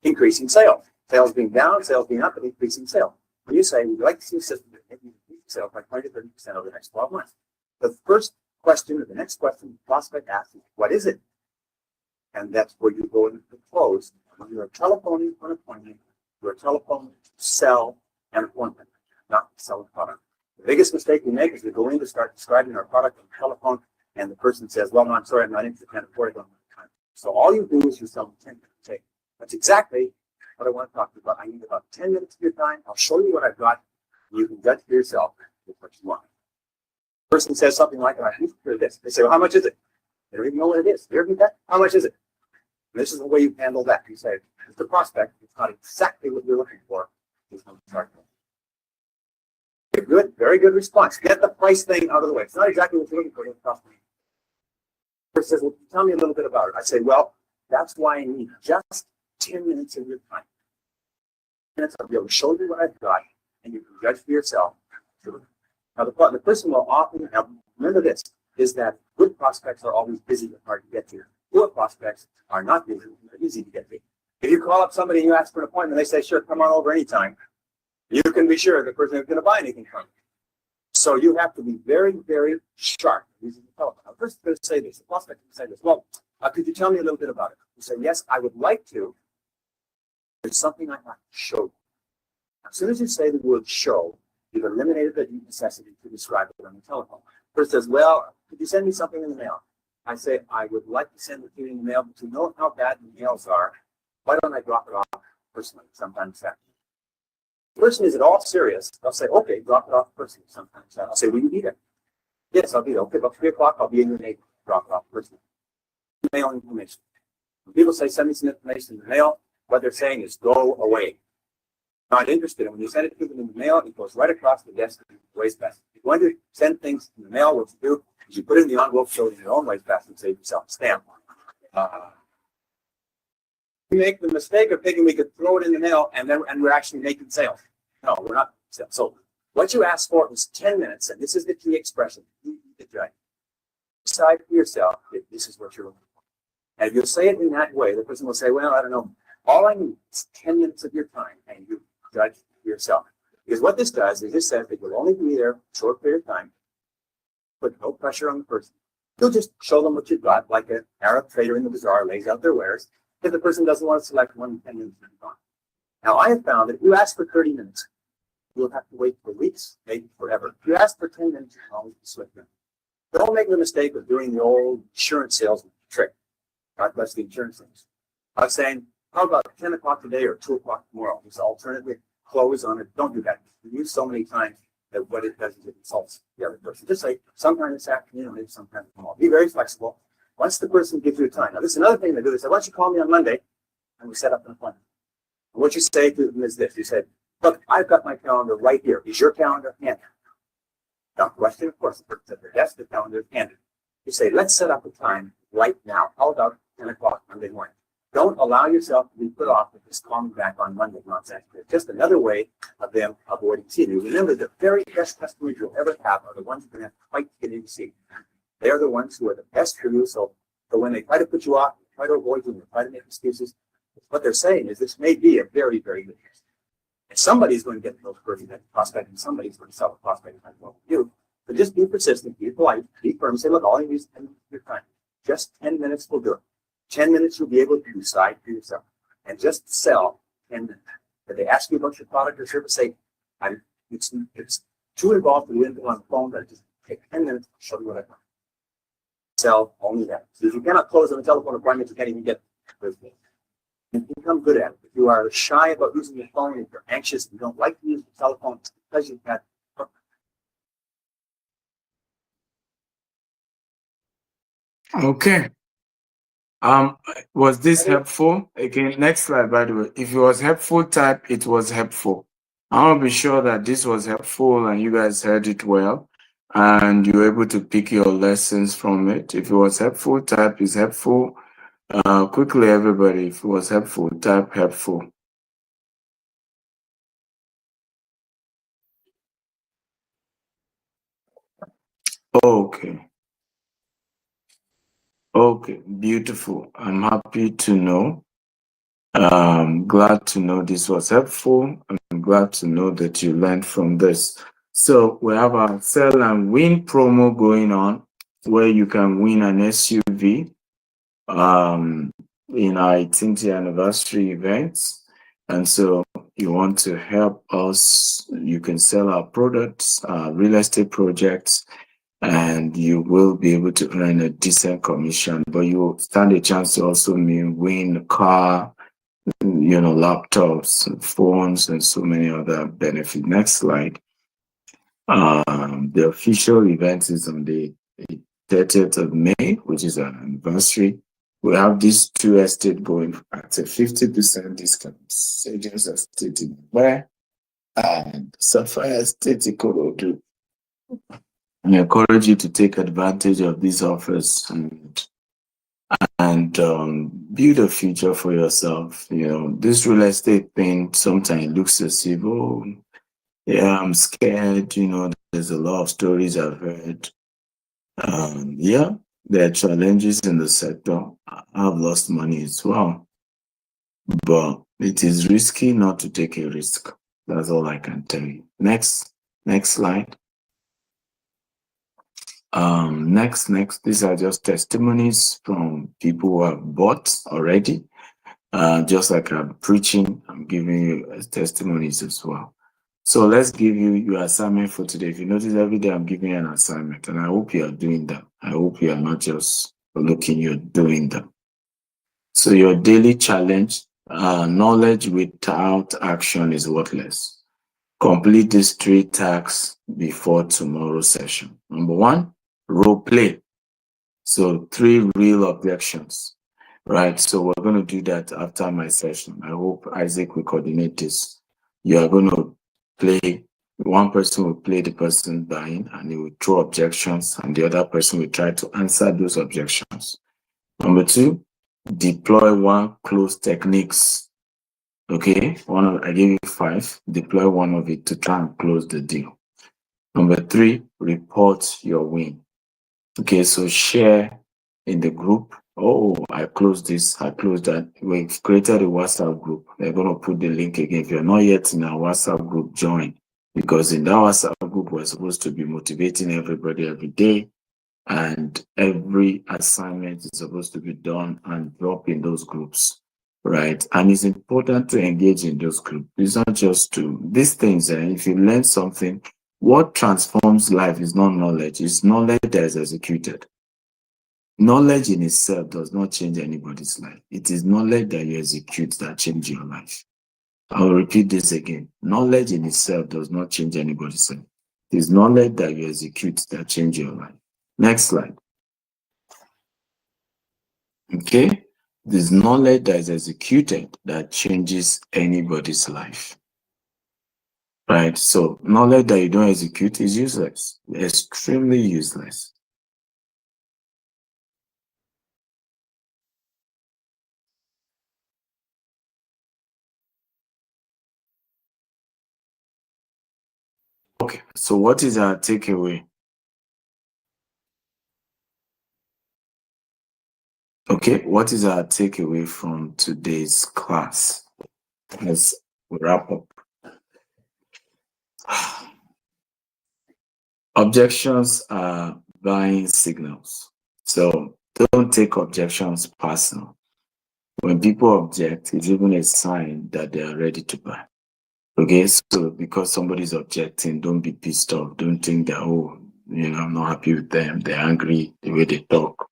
Increasing sales. Sales being down, sales being up, and increasing sales. When you say, would you like to see a system that makes you increase sales by 20 to 30% over the next 12 months? The first question or the next question the prospect asks is, what is it? And that's where you go into the close. When you're telephoning for an appointment, you're telephoning to sell an appointment, not to sell a product. The biggest mistake we make is we go in to start describing our product on the telephone, and the person says, well, no, I'm sorry, I'm not interested, I can't afford it. So all you do is you sell them 10 minutes. Take. That's exactly what I want to talk to you about. I need about 10 minutes of your time. I'll show you what I've got. You can judge for yourself with what you want. The person says something like, I need to hear this. They say, well, how much is it? They don't even know what it is. You ever get that? How much is it? And this is the way you handle that. You say, it's the prospect. It's not exactly what you're looking for. It's going to start. Good, very good response. Get the price thing out of the way. It's not exactly what you're looking for. Person says, well, tell me a little bit about it. I say, well, that's why I need just 10 minutes of your time. 10 minutes, I'll be able to show you what I've got, and you can judge for yourself. true. Now, the person will often, now remember this, is that good prospects are always busy and hard to get to. Poor prospects are not busy and easy to get to. If you call up somebody and you ask for an appointment, they say, sure, come on over anytime. You can be sure the person is going to buy anything from you. So you have to be very, very sharp using the telephone. Now, first, going to say this, the prospect can say this, well, could you tell me a little bit about it? You say, yes, I would like to. There's something I have to show you. As soon as you say the word show, you've eliminated the necessity to describe it on the telephone. First says, well, could you send me something in the mail? I say, I would like to send it to you in the mail, but to know how bad the mails are, why don't I drop it off personally sometime this afternoon? The person is at all serious. They'll say, okay, drop it off personally sometime. I'll say, will you be there? Yes, I'll be there. Okay, about 3 o'clock, I'll be in your neighborhood. Drop it off personally. Mail information. When people say, send me some information in the mail, what they're saying is, go away. Not interested. And when you send it to them in the mail, it goes right across the desk in the wastebasket. If you're going to send things in the mail, what you do is you put it in the envelope, show it in your own wastebasket, and save yourself a stamp. We make the mistake of thinking we could throw it in the mail and we're actually making sales. No, we're not. So what you asked for was 10 minutes, and this is the key expression. You decide for yourself if this is what you're looking for. And if you say it in that way, the person will say, well, I don't know. All I need is 10 minutes of your time, and you judge for yourself. Because what this does is this says that you'll only be there for a short period of time, put no pressure on the person. You'll just show them what you've got, like an Arab trader in the bazaar lays out their wares. If the person doesn't want to select one, 10 minutes will be gone. Now, I have found that if you ask for 30 minutes, you'll have to wait for weeks, maybe forever. If you ask for 10 minutes, you can always be swift. Don't make the mistake of doing the old insurance salesman trick. God bless the insurance things. I was saying, how about 10 o'clock today or 2 o'clock tomorrow? There's alternately close on it. Don't do that. You use so many times that what it does is it insults the other person. Just say sometime this afternoon or maybe sometime tomorrow. Be very flexible. Once the person gives you time. Now, this is another thing they do. They say, why don't you call me on Monday and we set up an appointment. And what you say to them is this. You said, look, I've got my calendar right here. Is your calendar handed? Now, question, of course, the person at their desk, the calendar is handed. You say, let's set up a time right now. How about 10 o'clock Monday morning? Don't allow yourself to be put off with this calling back on Monday nonsense. It's just another way of them avoiding seeing you. Remember, the very best customers you'll ever have are the ones you're going to have to fight to get in to see. They're the ones who are the best for you. So when they try to put you off, try to avoid you, try to make excuses, what they're saying is this may be a very, very good business. And somebody's going to get those person that prospect, and somebody's going to sell the prospect as well with you. But just be persistent, be polite, be firm, say, look, all you need is 10 minutes of your time. Just 10 minutes will do it. 10 minutes you'll be able to decide for yourself. And just sell 10 minutes. If they ask you about your product or service, say, it's too involved to win on the phone, but just take 10 minutes to show you what I want. Sell only that. So if you cannot close on a telephone appointment, you can't even get those things. And become good at it. If you are shy about using your phone, if you're anxious and you don't like to use the telephone, it's because you've got. Okay. Was this helpful? Again, next slide, by the way. If it was helpful, type it was helpful. I want to be sure that this was helpful and you guys heard it well and you were able to pick your lessons from it. If it was helpful, type is helpful. Quickly, everybody, if it was helpful, type helpful. Okay. Okay, beautiful. I'm happy to know. Glad to know this was helpful. I'm glad to know that you learned from this. So we have our sell and win promo going on where you can win an SUV in our 18th anniversary events. And so you want to help us, you can sell our products, real estate projects, and you will be able to earn a decent commission, but you will stand a chance to also win a car, laptops, and phones, and so many other benefits. Next slide. The official event is on the 30th of May, which is our anniversary. We have these two estates going at a 50% discount. Savings Estate in where and Sapphire Estate in Ikorodu. I encourage you to take advantage of these offers and build a future for yourself. This real estate thing sometimes looks as if, Yeah, I'm scared. There's a lot of stories I've heard. Yeah, there are challenges in the sector. I've lost money as well, but it is risky not to take a risk. That's all I can tell you. Next slide. Next. These are just testimonies from people who have bought already. Just like I'm preaching, I'm giving you testimonies as well. So let's give you your assignment for today. If you notice, every day I'm giving you an assignment, and I hope you are doing that. I hope you are not just looking, you're doing that. So your daily challenge, knowledge without action is worthless. Complete these 3 tasks before tomorrow's session. Number 1, role play. So 3 real objections, right? So we're going to do that after my session. I hope Isaac will coordinate this. You are going to play, one person will play the person buying and he will throw objections, and the other person will try to answer those objections. Number 2, deploy 1 close techniques. Okay, I gave you 5. Deploy 1 of it to try and close the deal. Number 3, report your win. Okay, so share in the group. Oh, I closed this, I closed that. We've created a WhatsApp group. They're going to put the link again. If you're not yet in our WhatsApp group, join. Because in that WhatsApp group, we're supposed to be motivating everybody every day. And every assignment is supposed to be done and drop in those groups, right? And it's important to engage in those groups. It's not just to these things. If you learn something, what transforms life is not knowledge, it's knowledge that is executed. Knowledge in itself does not change anybody's life. It is knowledge that you execute that changes your life. I'll repeat this again. Knowledge in itself does not change anybody's life. It is knowledge that you execute that changes your life. Next slide. Okay? This knowledge that is executed that changes anybody's life. Right? So knowledge that you don't execute is useless. Extremely useless. Okay, so what is our takeaway? Okay, what is our takeaway from today's class? Let's wrap up. Objections are buying signals. So don't take objections personal. When people object, it's even a sign that they are ready to buy. Okay, so because somebody's objecting, don't be pissed off. Don't think that, I'm not happy with them. They're angry the way they talk.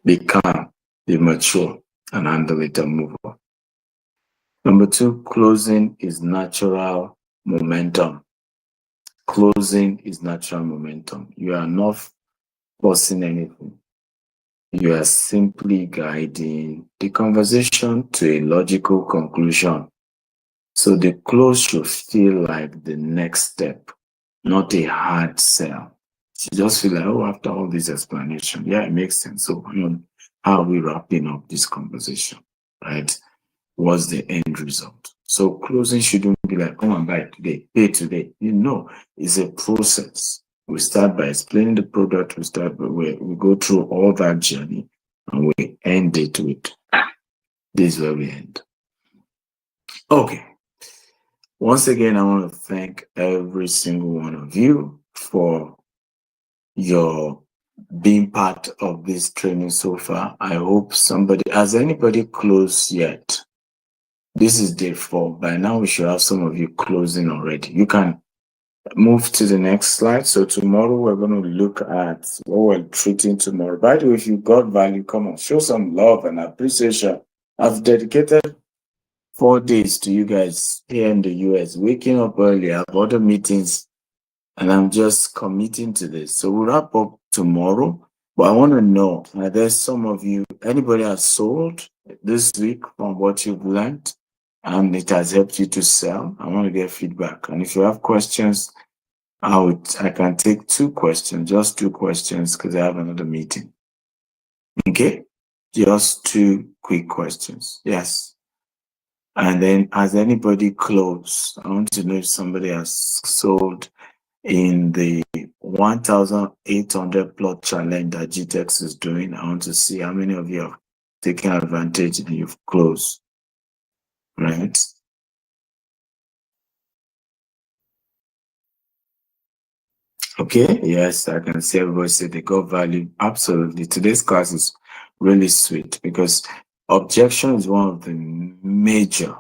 Be calm, be mature, and handle it and move on. Number 2, closing is natural momentum. Closing is natural momentum. You are not forcing anything. You are simply guiding the conversation to a logical conclusion. So the close should feel like the next step, not a hard sell. You just feel like, after all this explanation, yeah, it makes sense. So how are we wrapping up this conversation, right? What's the end result? So closing shouldn't be like, come and buy today, pay today. It's a process. We start by explaining the product. We go through all that journey, and we end it with, this is where we end. Okay. Once again, I want to thank every single one of you for your being part of this training so far. I hope has anybody closed yet? This is day 4. By now, we should have some of you closing already. You can move to the next slide. So tomorrow, we're going to look at what we're treating tomorrow. By the way, if you got value, come on, show some love and appreciation. I've dedicated 4 days to you guys here in the US, waking up early. I have other meetings, and I'm just committing to this. So we'll wrap up tomorrow. But I want to know, there's some of you, anybody has sold this week from what you've learned, and it has helped you to sell? I want to get feedback. And if you have questions, I can take 2 questions, just 2 questions, because I have another meeting. Okay? Just 2 quick questions. Yes. And then has anybody closed? I want to know if somebody has sold in the 1,800 plot challenge that GTEx is doing. I want to see how many of you have taken advantage and you've closed, right? Okay, yes, I can see everybody say they got value. Absolutely. Today's class is really sweet because objection is one of the major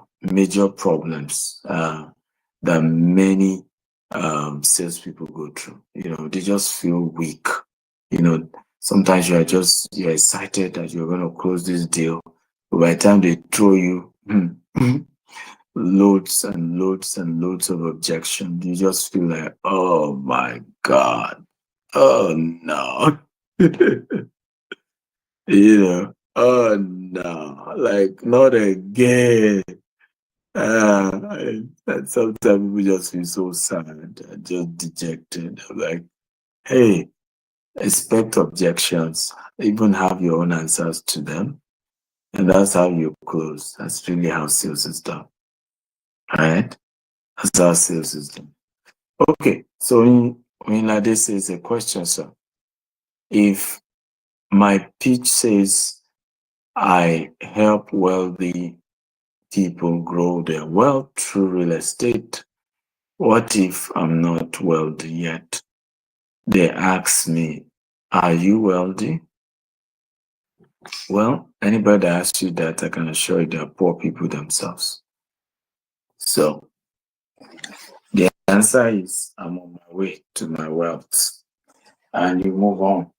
problems that many salespeople go through. You know, they just feel weak. You know, sometimes you're excited that you're going to close this deal, but by the time they throw you loads and loads and loads of objections, you just feel like, oh my God, oh no. You know, oh no, like not again. And sometimes people just feel so sad and just dejected. I'm like, hey, expect objections, even have your own answers to them. And that's how you close. That's really how sales is done. All right? That's how sales is done. Okay, so when Lade says a question, sir, if my pitch says I help wealthy people grow their wealth through real estate, what if I'm not wealthy yet? They ask me, are you wealthy? Well, anybody that asks you that, I can assure you they're poor people themselves. So the answer is I'm on my way to my wealth. And you move on,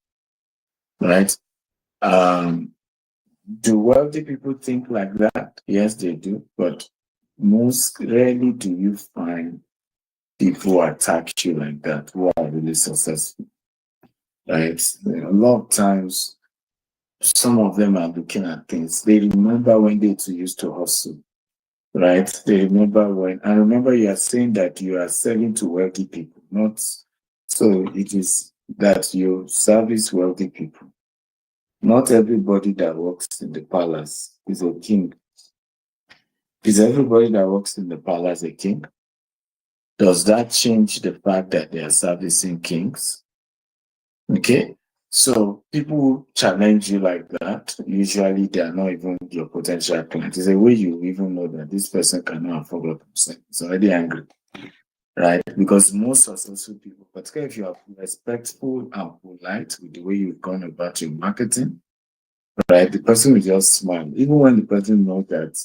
right? Do wealthy people think like that? Yes, they do. But most rarely do you find people attack you like that who are really successful, right? A lot of times, some of them are looking at things. They remember when they too used to hustle, right? They remember when, and remember you are saying that you are selling to wealthy people, not so it is that you service wealthy people. Not everybody that works in the palace is a king. Is everybody that works in the palace a king? Does that change the fact that they are servicing kings? Okay. So people who challenge you like that, usually they are not even your potential client. It's a way you even know that this person cannot afford what I'm saying. It's already angry, right? Because most successful people, particularly if you are respectful and polite with the way you've gone about your marketing, right? The person will just smile, even when the person knows that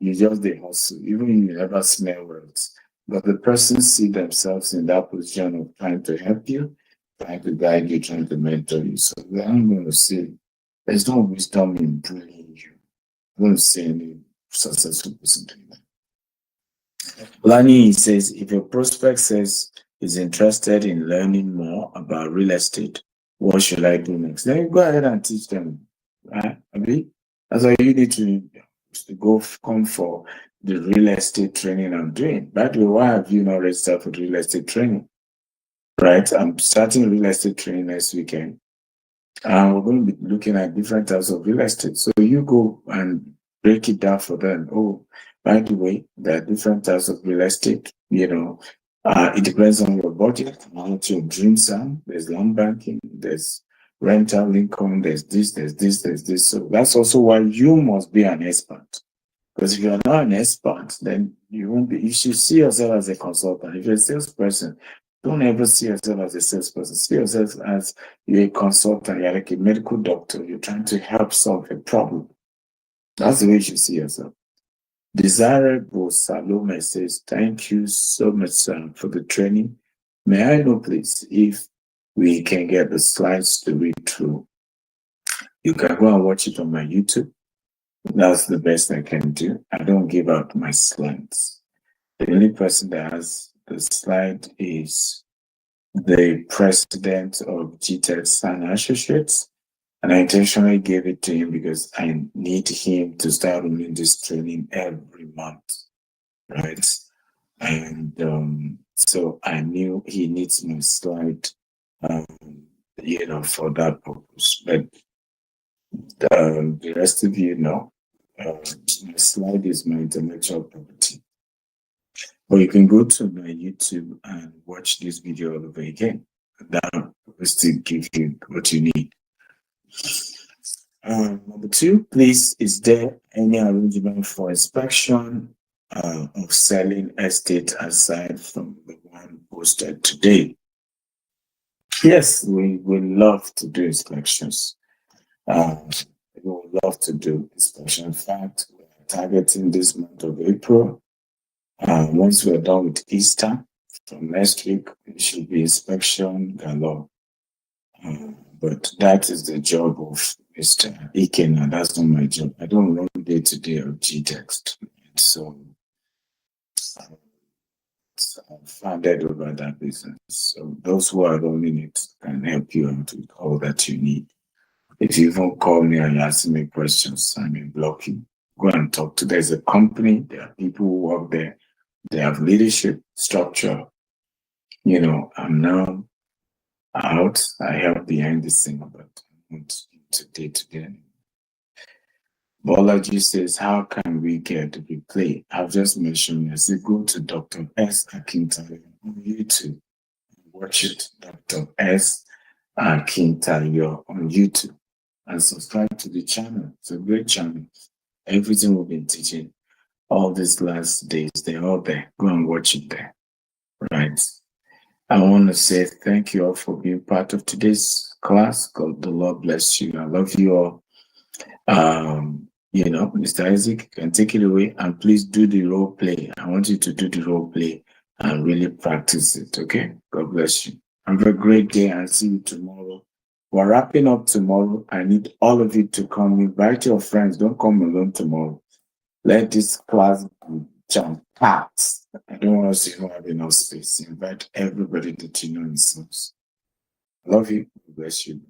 you just they hustle, even if you never smell words. But the person see themselves in that position of trying to help you, trying to guide you, trying to mentor you. So I'm going to say there's no wisdom in bullying you. I'm going to say any successful person doing that. Lani says if a prospect says is interested in learning more about real estate, what should I do next? Then you go ahead and teach them. Right? That's why you need to go come for the real estate training I'm doing. By the way, why have you not registered for the real estate training? Right? I'm starting real estate training next weekend. And we're going to be looking at different types of real estate. So you go and break it down for them. Oh, by the way, there are different types of real estate. It depends on your budget, what your dreams are. There's land banking, there's rental income, there's this, there's this, there's this. So that's also why you must be an expert. Because if you're not an expert, then you won't be. You should see yourself as a consultant. If you're a salesperson, don't ever see yourself as a salesperson. See yourself as you're a consultant. You're like a medical doctor. You're trying to help solve a problem. That's the way you should see yourself. Desirable Salome says, thank you so much, sir, for the training. May I know, please, if we can get the slides to read through? You can go and watch it on my YouTube. That's the best I can do. I don't give out my slides. The only person that has the slide is the president of GTEx and Associates. And I intentionally gave it to him because I need him to start running this training every month, right? And so I knew he needs my slide, for that purpose. But the rest of you know, my slide is my intellectual property. But you can go to my YouTube and watch this video all over again. That will still give you what you need. Number 2, please, is there any arrangement for inspection of selling estate aside from the one posted today? Yes, we love to do inspections. We would love to do inspection. In fact, we are targeting this month of April. Once we're done with Easter, from next week, it should be inspection galore. But that is the job of Mr. Ikena. That's not my job. I don't run day-to-day of G-Text. So I'm founded over that business. So those who are running it can help you out with all that you need. If you even call me and ask me questions, I may block you. Go and talk to. There's a company, there are people who work there. They have leadership, structure. You know, I'm now out. I help behind the scene, but not day-to-day. Bolaji says, how can we get the replay? I've just mentioned, I said, go to Dr. S. Akintayo on YouTube. Watch it, Dr. S. Akintayo on YouTube. And subscribe to the channel. It's a great channel. Everything we've been teaching all these last days, they're all there. Go and watch it there. Right. I want to say thank you all for being part of today's class. God, the Lord bless you. I love you all. You know, Mr. Isaac can take it away, and please do the role play. I want you to do the role play and really practice it. Okay. God bless you. Have a great day and see you tomorrow. We're wrapping up tomorrow. I need all of you to come. Invite your friends. Don't come alone tomorrow. Let this class be jam-packed. I don't want us to even have enough space. Invite everybody that you know in sense. Love you. Bless you.